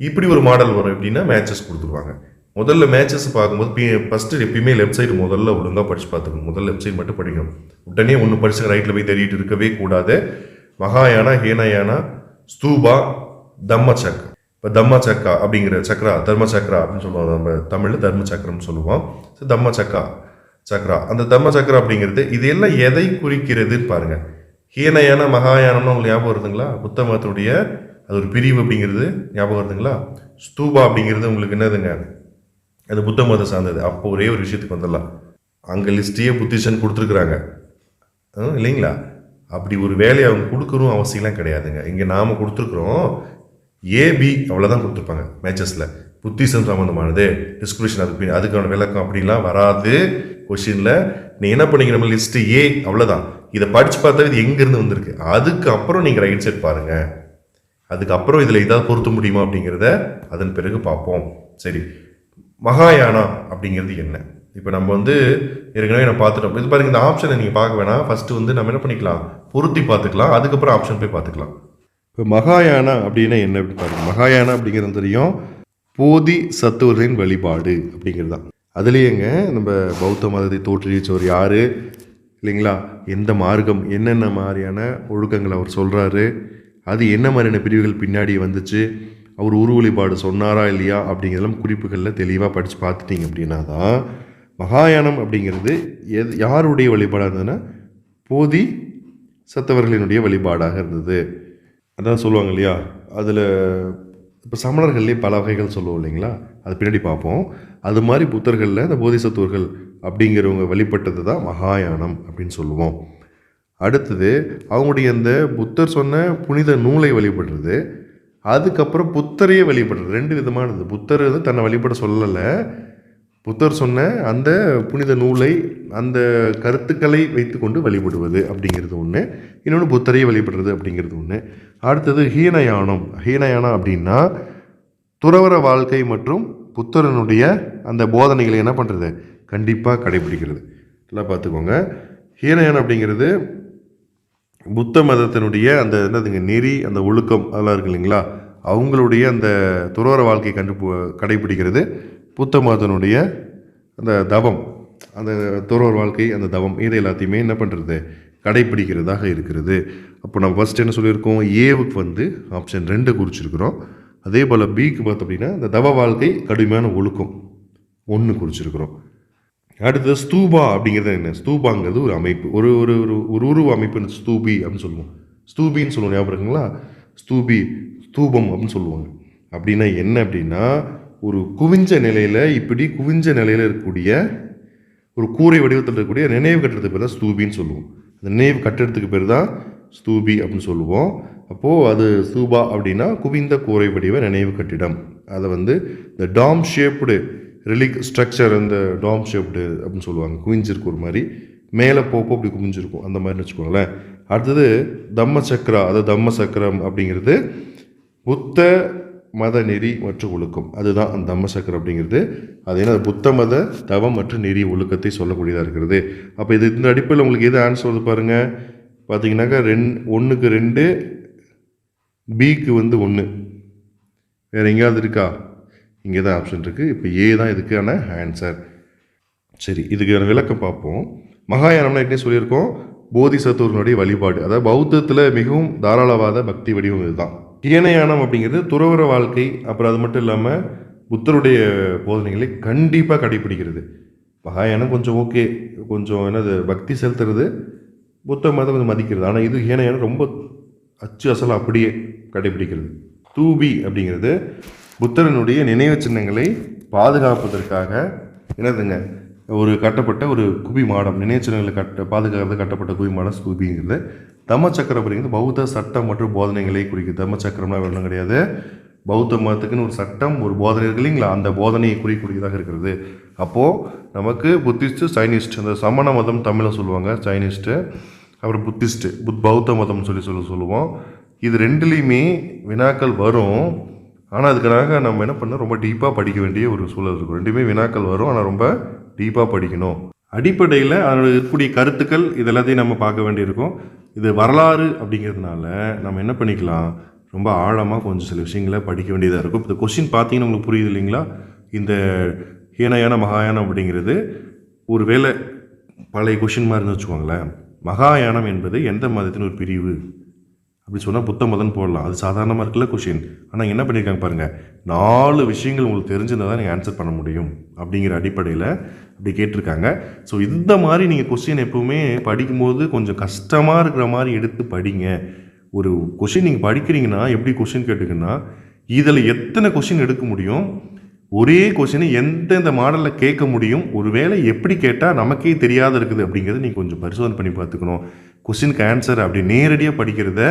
இப்படி ஒரு மாடல் வரும். எப்படின்னா மேட்சஸ் கொடுத்துருவாங்க. முதல்ல மேட்சஸ் பார்க்கும்போது ஃபஸ்ட்டு எப்பயுமே லெஃப்ட் சைடு முதல்ல ஒழுங்காக படித்து பார்த்துக்கணும். முதல்ல லெஃப்ட் சைடு மட்டும் படிக்கணும். உடனே ஒன்று படிச்சு ரைட்டில் போய் தேடிட்டு இருக்கவே கூடாது. மகாயானா, ஹேனயானா, ஸ்தூபா, தம்மச்சக்கா. இப்போ தம்மச்சக்கா அப்படிங்கிற சக்கரா, தர்மச்சக்கரா அப்படின்னு சொல்லுவாங்க. நம்ம தமிழில் தர்ம சக்கரம்னு சொல்லுவோம். ஸோ தம்மச்சக்கா சக்கரா, அந்த தம்ம சக்கரா அப்படிங்கிறது இது எல்லாம் எதை குறிக்கிறதுன்னு பாருங்கள். ஹீனயான மகாயானம்னு உங்களுக்கு ஞாபகம் வருதுங்களா, புத்த மதத்துடைய அது ஒரு பிரிவு அப்படிங்கிறது ஞாபகம் வருதுங்களா. ஸ்தூபா அப்படிங்கிறது உங்களுக்கு என்னதுங்க, அது புத்த மதம் சார்ந்தது. அப்போ ஒரே ஒரு விஷயத்துக்கு வந்துடலாம், அங்கே லிஸ்ட்டையே புத்திசன் கொடுத்துருக்குறாங்க இல்லைங்களா. அப்படி ஒரு வேலையை அவங்க கொடுக்கணும் அவசியம்லாம் கிடையாதுங்க. இங்கே நாம் கொடுத்துருக்குறோம் ஏபி அவ்வளோதான் கொடுத்துருப்பாங்க. மேட்சஸில் புத்திசம் சம்மந்தமானது டிஸ்கிரிப்ஷன் அதுக்கான விளக்கம் அப்படின்லாம் வராது கொஷினில். நீ என்ன பண்ணிக்கிற லிஸ்ட்டு ஏ அவ்வளோதான். இதை படித்து பார்த்தா இது எங்கேருந்து வந்திருக்கு, அதுக்கப்புறம் நீங்கள் ரைட் சைட் பாருங்கள். அதுக்கப்புறம் இதில் ஏதாவது பொருத்த முடியுமா அப்படிங்கிறத அதன் பிறகு பார்ப்போம். சரி, மகாயானா அப்படிங்கிறது என்ன, இப்போ நம்ம வந்து ஏற்கனவே நான் பார்த்துட்டோம். இது பாருங்க, இந்த ஆப்ஷனை நீங்கள் பார்க்க வேணாம். ஃபஸ்ட்டு வந்து நம்ம என்ன பண்ணிக்கலாம், பொருத்தி பார்த்துக்கலாம். அதுக்கப்புறம் ஆப்ஷன் போய் பார்த்துக்கலாம். இப்போ மகாயானா அப்படின்னா என்ன அப்படி பாருங்க. மகாயானா அப்படிங்கிறது தெரியும், போதி சத்துவர்களின் வழிபாடு அப்படிங்கிறது தான். அதுலேயேங்க நம்ம பௌத்த மதத்தை தோற்றுவிச்சவர் யார் இல்லைங்களா, எந்த மார்க்கம், என்னென்ன மாதிரியான ஒழுக்கங்கள் அவர் சொல்கிறாரு, அது என்ன மாதிரியான பிரிவுகள் பின்னாடி வந்துச்சு, அவர் உரு வழிபாடு சொன்னாரா இல்லையா அப்படிங்கிறதெல்லாம் குறிப்புகளில் தெளிவாக படித்து பார்த்துட்டிங்க அப்படின்னா தான் மகாயானம் அப்படிங்கிறது யாருடைய வழிபாடாக இருந்ததுன்னா போதி சத்தவர்களினுடைய வழிபாடாக இருந்தது. அதான் சொல்லுவாங்க இல்லையா, அதில் இப்போ சமணர்கள்லேயே பல வகைகள் சொல்லுவோம் இல்லைங்களா, அது பின்னாடி பார்ப்போம். அது மாதிரி புத்தர்களில் இந்த போதிசத்துவர்கள் அப்படிங்கிறவங்க வழிபட்டது தான் மகாயானம் அப்படின்னு சொல்லுவோம். அடுத்தது அவங்களுடைய அந்த புத்தர் சொன்ன புனித நூலை வழிபடுறது, அதுக்கப்புறம் புத்தரையே வழிபடுறது. ரெண்டு விதமானது. புத்தர் வந்து தன்னை வழிபட சொல்லலை, புத்தர் சொன்ன அந்த புனித நூலை அந்த கருத்துக்களை வைத்து கொண்டு வழிபடுவது அப்படிங்கிறது ஒன்று. இன்னொன்று புத்தரையே வழிபடுறது அப்படிங்கிறது ஒன்று. அடுத்தது ஹீனயானம். ஹீனயானம் அப்படின்னா துறவற வாழ்க்கை மற்றும் புத்தரனுடைய அந்த போதனைகளை என்ன பண்ணுறது, கண்டிப்பாக கடைபிடிக்கிறது. எல்லாம் பார்த்துக்கோங்க. ஹீனயானம் அப்படிங்கிறது புத்த மதத்தினுடைய அந்த என்னதுங்க நெறி, அந்த ஒழுக்கம் அதெல்லாம் இருக்கு இல்லைங்களா, அவங்களுடைய அந்த துறவற வாழ்க்கையை கடைபிடிக்கிறது. புத்த மதத்தினுடைய அந்த தவம், அந்த துறவற வாழ்க்கை, அந்த தவம், இதை எல்லாத்தையுமே என்ன பண்ணுறது, கடைபிடிக்கிறதாக இருக்கிறது. அப்போ நம்ம ஃபஸ்ட் என்ன சொல்லியிருக்கோம், ஏவுக்கு வந்து ஆப்ஷன் 2 குறிச்சிருக்கிறோம். அதே போல் பிக்கு பார்த்தோம் அப்படின்னா இந்த தவ வாழ்க்கை கடுமையான ஒழுக்கம் 1 குறிச்சிருக்கிறோம். அடுத்தது ஸ்தூபா அப்படிங்கிறது என்ன, ஸ்தூபாங்கிறது ஒரு அமைப்பு, ஒரு ஒரு ஒரு உருவ அமைப்பு, ஸ்தூபி அப்படின்னு சொல்லுவோம். ஸ்தூபின்னு சொல்லுவோம், ஞாபகம் இருக்குங்களா, ஸ்தூபி, ஸ்தூபம் அப்படின்னு சொல்லுவாங்க. அப்படின்னா என்ன அப்படின்னா ஒரு குவிஞ்ச நிலையில், இப்படி குவிஞ்ச நிலையில் இருக்கக்கூடிய ஒரு கூரை வடிவத்தில் இருக்கக்கூடிய நினைவு கட்டுறதுக்கு பேர் தான் ஸ்தூபின்னு சொல்லுவோம். அந்த நினைவு கட்டுறதுக்கு பேர் தான் ஸ்தூபி அப்படின்னு சொல்லுவோம். அப்போது அது ஸ்தூபா அப்படின்னா குவிந்த கூரை வடிவ நினைவு கட்டிடம். அதை வந்து இந்த டாம் ஷேப்டு ரிலிக் ஸ்ட்ரக்சர், அந்த டாம் ஷேப்டு அப்படின்னு சொல்லுவாங்க. குவிஞ்சிருக்கு ஒரு மாதிரி, மேலே போப்போ அப்படி குவிஞ்சிருக்கும், அந்த மாதிரின்னு வச்சுக்கோங்களேன். அடுத்தது தம்ம சக்கரா, அதாவது தம்ம சக்கரம் அப்படிங்கிறது புத்த மத நெறி மற்றும் ஒழுக்கம், அதுதான் அந்த தம்ம சக்கரம் அப்படிங்கிறது. அது ஏன்னா புத்த மத தவம் மற்றும் நெறி ஒழுக்கத்தை சொல்லக்கூடியதாக இருக்கிறது. அப்போ இது இந்த அடிப்படையில் உங்களுக்கு எது ஆன்சர் வந்து பாருங்கள், பார்த்தீங்கன்னாக்கா 1க்கு 2, பிக்கு வந்து 1. வேறு எங்கேயாவது இருக்கா, இங்கே தான் ஆப்ஷன் இருக்குது. இப்போ ஏ தான் இதுக்கான ஆன்சர். சரி, இதுக்கான விளக்கம் பார்ப்போம். மகாயானம்னா என்ன சொல்லியிருக்கோம், போதிசத்துவர்களுடைய வழிபாடு, அதாவது பௌத்தத்தில் மிகவும் தாராளவாத பக்தி வடிவம் இதுதான். ஹீனயானம் அப்படிங்கிறது துறவற வாழ்க்கை, அப்புறம் அது மட்டும் இல்லாமல் புத்தருடைய போதனைகளை கண்டிப்பாக கடைபிடிக்கிறது. மகாயானம் கொஞ்சம் ஓகே, கொஞ்சம் என்னது பக்தி செலுத்துறது, புத்த மதம் கொஞ்சம் மதிக்கிறது. ஆனால் இது ஹீனயானம் ரொம்ப அச்சு அசலாக அப்படியே கடைபிடிக்கிறது. தூபி அப்படிங்கிறது புத்தரனுடைய நினைவு சின்னங்களை பாதுகாப்பதற்காக என்னதுங்க, ஒரு கட்டப்பட்ட ஒரு குபி மாடம், நினைவு சின்னங்களை பாதுகாக்கிறது கட்டப்பட்ட குபி மாடம் ஸ்தூபிங்கிறது. தம்மச்சக்கரம் அப்படிங்கிறது பௌத்த சட்டம் மற்றும் போதனைகளை குறிக்குது. தம்மச்சக்கரம்னா ஒன்றும் கிடையாது, பௌத்த மதத்துக்குன்னு ஒரு சட்டம், ஒரு போதனை இருக்கு இல்லைங்களா, அந்த போதனையை குறிக்கூடியதாக இருக்கிறது. அப்போது நமக்கு புத்திஸ்ட்டு, சைனிஸ்ட், அந்த சமண மதம் தமிழில் சொல்லுவாங்க சைனிஸ்ட்டு, அப்புறம் புத்திஸ்ட்டு, பௌத்த மதம்னு சொல்லுவோம். இது ரெண்டுலேயுமே வினாக்கள் வரும். ஆனால் அதுக்காக நம்ம என்ன பண்ணோம், ரொம்ப டீப்பாக படிக்க வேண்டிய ஒரு சூழல் இருக்கும். ரெண்டுமே வினாக்கள் வரும், ஆனால் ரொம்ப டீப்பாக படிக்கணும். அடிப்படையில் அதோட இருக்கக்கூடிய கருத்துக்கள் இதெல்லாத்தையும் நம்ம பார்க்க வேண்டியிருக்கும். இது வரலாறு அப்படிங்கிறதுனால நம்ம என்ன பண்ணிக்கலாம், ரொம்ப ஆழமாக கொஞ்சம் சில விஷயங்களை படிக்க வேண்டியதாக இருக்கும். இப்போ கொஸ்டின் பார்த்தீங்கன்னா உங்களுக்கு புரியுது இல்லைங்களா, இந்த ஹீனயான மகாயானம் அப்படிங்கிறது ஒரு வேளை பழைய கொஷின் மாதிரி இருந்து வச்சுக்கோங்களேன். மகாயானம் என்பது எந்த மதத்தின் ஒரு பிரிவு அப்படி சொன்னால் புத்த மதம் போடலாம், அது சாதாரணமாக இருக்குல்ல கொஷின். ஆனால் என்ன பண்ணியிருக்காங்க பாருங்கள், 4 விஷயங்கள் உங்களுக்கு தெரிஞ்சிருந்தால் தான் நீங்கள் ஆன்சர் பண்ண முடியும் அப்படிங்கிற அடிப்படையில் அப்படி கேட்டிருக்காங்க. ஸோ இந்த மாதிரி நீங்கள் கொஸ்டின் எப்போவுமே படிக்கும்போது கொஞ்சம் கஷ்டமாக இருக்கிற மாதிரி எடுத்து படிங்க. ஒரு கொஷின் நீங்கள் படிக்கிறீங்கன்னா எப்படி கொஷின் கேட்டுக்குன்னா, இதில் எத்தனை கொஷின் எடுக்க முடியும், ஒரே கொஷினை எந்தெந்த மாடலில் கேட்க முடியும், ஒரு வேளை எப்படி கேட்டால் நமக்கே தெரியாத இருக்குது அப்படிங்கிறத நீங்கள் கொஞ்சம் பரிசோதனை பண்ணி பார்த்துக்கணும். கொஷினுக்கு ஆன்சர் அப்படி நேரடியாக படிக்கிறத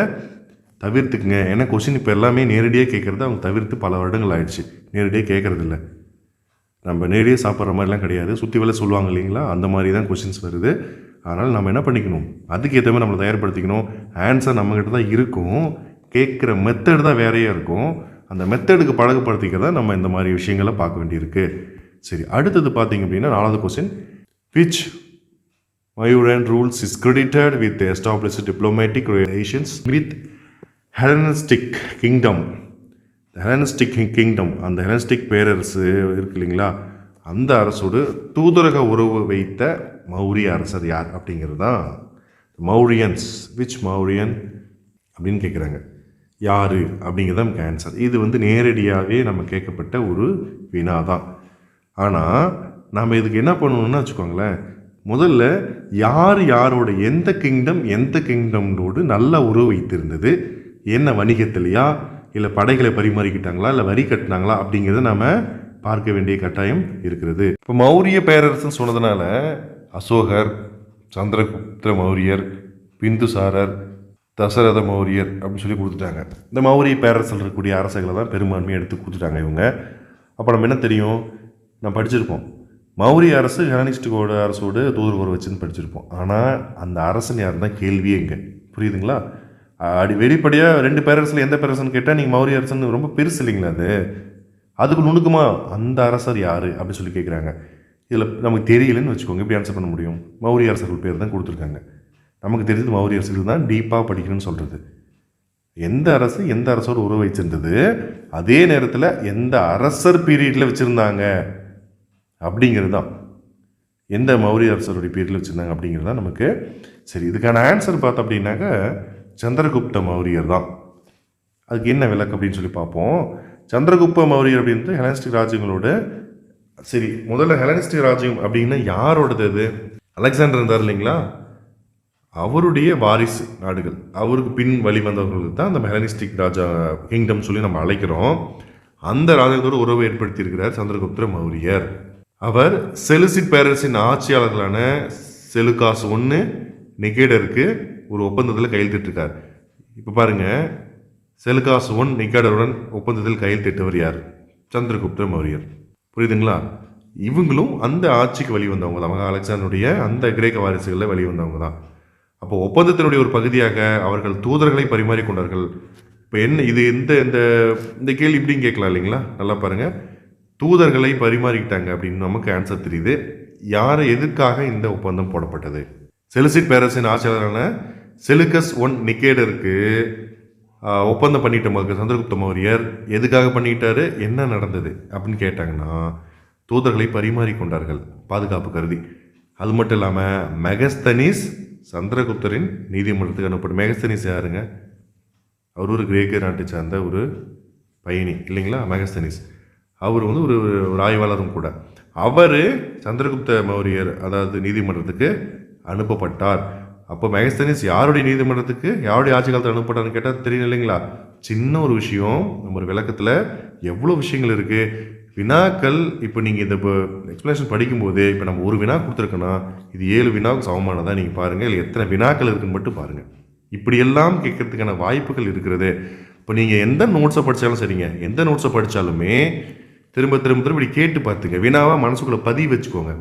தவிர்த்துக்குங்க. ஏன்னா கொஷின் இப்போ எல்லாமே நேரடியாக கேட்குறத அவங்க தவிர்த்து பல வருடங்கள் ஆயிடுச்சு, நேரடியாக கேட்குறதில்ல. நம்ம நேரடியாக சாப்பிட்ற மாதிரிலாம் கிடையாது, சுற்றி வேலை சொல்லுவாங்க இல்லைங்களா, அந்த மாதிரி தான் கொஷின்ஸ் வருது. அதனால் நம்ம என்ன பண்ணிக்கணும், அதுக்கு ஏற்ற மாதிரி நம்மளை தயார்படுத்திக்கணும். ஆன்சர் நம்மக்கிட்ட தான் இருக்கும், கேட்குற மெத்தட் தான் வேறையாக இருக்கும். அந்த மெத்தடுக்கு பழக்கப்படுத்திக்கிறதா நம்ம இந்த மாதிரி விஷயங்களை பார்க்க வேண்டியிருக்கு. சரி, அடுத்தது பார்த்தீங்க அப்படின்னா 4வது question, which Mayuran rules is credited with the established diplomatic relations with Hellenistic kingdom. Hellenistic kingdom, அந்த ஹெலனிஸ்டிக் பேரரசு இருக்கு இல்லைங்களா, அந்த அரசோடு தூதரக உறவு வைத்த மௌரிய அரசர் யார் அப்படிங்கிறது தான் மௌரியன்ஸ். விச் மௌரியன் அப்படின்னு கேட்குறாங்க. யார் அப்படிங்கிறது நமக்கு ஆன்சர். இது நேரடியாகவே நம்ம கேட்கப்பட்ட ஒரு வினா தான். ஆனால் நம்ம இதுக்கு என்ன பண்ணணும்னு வச்சுக்கோங்களேன், முதல்ல யார் யாரோட எந்த கிங்டமோடு நல்ல உறவு வைத்திருந்தது, என்ன வணிகத்திலையா இல்லை படைகளை பரிமாறிக்கிட்டாங்களா இல்லை வரி கட்டினாங்களா அப்படிங்கிறத நம்ம பார்க்க வேண்டிய கட்டாயம் இருக்கிறது. இப்போ மௌரிய பேரரசுன்னு சொன்னதுனால அசோகர், சந்திரகுப்த மௌரியர், பிந்துசாரர், தசரத மௌரியர் அப்படின்னு சொல்லி கொடுத்துட்டாங்க. இந்த மௌரிய பேரரசில் இருக்கக்கூடிய அரசுகளை தான் பெரும்பான்மையை எடுத்து கொடுத்துட்டாங்க இவங்க. அப்போ நம்ம என்ன தெரியும், நம்ம படிச்சிருப்போம், மௌரிய அரசு ஹெலனிஸ்டிக்கோட அரசோடு தூதர் உறவு வச்சுன்னு படிச்சிருப்போம். ஆனால் அந்த அரசன் யார் தான் கேள்வியே இங்கே. புரியுதுங்களா? அப்படி வெளிப்படையாக 2 பேரரசில் எந்த பேரரசன்னு கேட்டால் நீங்கள் மௌரிய அரசன் ரொம்ப பெருசு இல்லைங்களா, அதுக்கு நுணுக்குமா அந்த அரசர் யார் அப்படின்னு சொல்லி கேட்குறாங்க. இதில் நமக்கு தெரியலன்னு வச்சுக்கோங்க, எப்படி ஆன்சர் பண்ண முடியும்? மௌரிய அரசர்கள் பேர் தான் கொடுத்துருக்காங்க. நமக்கு தெரிஞ்சது மௌரிய அரசர்கள் தான் டீப்பாக படிக்கணும்னு சொல்கிறது. எந்த அரசு எந்த அரசோடு உறவு வச்சிருந்தது, அதே நேரத்தில் எந்த அரசர் பீரியடில் வச்சுருந்தாங்க அப்படிங்கிறது தான், எந்த மௌரிய அரசருடைய பீரியடில் வச்சுருந்தாங்க அப்படிங்கிறது தான் நமக்கு. சரி, இதுக்கான ஆன்சர் பார்த்தோம் அப்படின்னாக்க சந்திரகுப்த மௌரியர் தான். அதுக்கு என்ன விளக்கு அப்படின்னு சொல்லி பார்ப்போம். சந்திரகுப்த மௌரியர் அப்படின்றது ஹெலனிஸ்டிக் ராஜ்யங்களோட. சரி, முதல்ல ஹெலனிஸ்டிக் ராஜ்யம் அப்படின்னா யாரோடது? அது அலெக்சாண்டர் இருந்தார் இல்லைங்களா, அவருடைய வாரிசு நாடுகள், அவருக்கு பின் வழி வந்தவர்களுக்கு தான் அந்த ஹெலனிஸ்டிக் ராஜா கிங்டம் சொல்லி நம்ம அழைக்கிறோம். அந்த ராஜ்யத்தோடு உறவை ஏற்படுத்தி இருக்கிறார் சந்திரகுப்த மௌரியர். அவர் செலுசிட் பேரரசின் ஆட்சியாளர்களான செலுகாஸ் I நிகேடருக்கு ஒரு ஒப்பந்தத்தில் கையெழுத்திட்டிருக்கார். இப்போ பாருங்கள், செலுகாஸ் I நிகேடருடன் ஒப்பந்தத்தில் கையெழுத்திட்டவர் யார்? சந்திரகுப்த மௌரியர். புரியுதுங்களா? இவங்களும் அந்த ஆட்சிக்கு வழி வந்தவங்க தான், மகா அலெக்சாண்டருடைய அந்த கிரேக்க வாரிசுகளில் வழி வந்தவங்க தான். அப்போ ஒப்பந்தத்தினுடைய ஒரு பகுதியாக அவர்கள் தூதர்களை பரிமாறிக்கொண்டார்கள். இப்போ என்ன இது, இந்த கேள்வி இப்படின்னு கேட்கலாம் இல்லைங்களா? நல்லா பாருங்கள், தூதர்களை பரிமாறிக்கிட்டாங்க அப்படின்னு நமக்கு ஆன்சர் தெரியுது. யார் எதற்காக இந்த ஒப்பந்தம் போடப்பட்டது? செலுசிட் பேரரசின் ஆட்சியாளரான செலுகஸ் I நிகேடருக்கு ஒப்பந்தம் பண்ணிட்ட சந்திரகுப்த மௌரியர் எதுக்காக பண்ணிட்டாரு, என்ன நடந்தது அப்படின்னு கேட்டாங்கன்னா, தூதர்களை பரிமாறிக்கொண்டார்கள் பாதுகாப்பு கருதி. அது மட்டும் இல்லாமல் மெகஸ்தனிஸ் சந்திரகுப்தரின் நீதிமன்றத்துக்கு அனுப்பப்பட்ட. மெகஸ்தனிஸ் யாருங்க? அவர் ஒரு கிரேக்க நாட்டை சார்ந்த ஒரு பயணி இல்லைங்களா, மெகஸ்தனிஸ். அவர் ஒரு ஆய்வாளரும் கூட. அவர் சந்திரகுப்த மௌரியர் அதாவது நீதிமன்றத்துக்கு அனுப்பப்பட்டார். அப்போ மெகஸ்தனிஸ் யாருடைய நீதிமன்றத்துக்கு, யாருடைய ஆட்சி காலத்தில் அனுப்பப்பட்டார்னு கேட்டால் தெரியல இல்லைங்களா? சின்ன ஒரு விஷயம், நம்ம ஒரு விளக்கத்தில் எவ்வளோ விஷயங்கள் இருக்குது, வினாக்கள். இப்போ நீங்கள் இந்த எக்ஸ்பிளேஷன் படிக்கும்போது இப்போ நம்ம ஒரு வினா கொடுத்துருக்கோன்னா இது 7 வினாவுக்கு சமமானதாக நீங்கள் பாருங்கள், இல்லை எத்தனை வினாக்கள் இருக்குன்னு மட்டும் பாருங்கள். இப்படியெல்லாம் கேட்கறதுக்கான வாய்ப்புகள் இருக்கிறது. இப்போ நீங்கள் எந்த நோட்ஸை படித்தாலும் சரிங்க, எந்த நோட்ஸை படித்தாலுமே திரும்ப திரும்ப திரும்ப இப்படி கேட்டு பார்த்துங்க, வினாவாக மனசுக்குள்ளே பதிவு வச்சுக்கோங்க.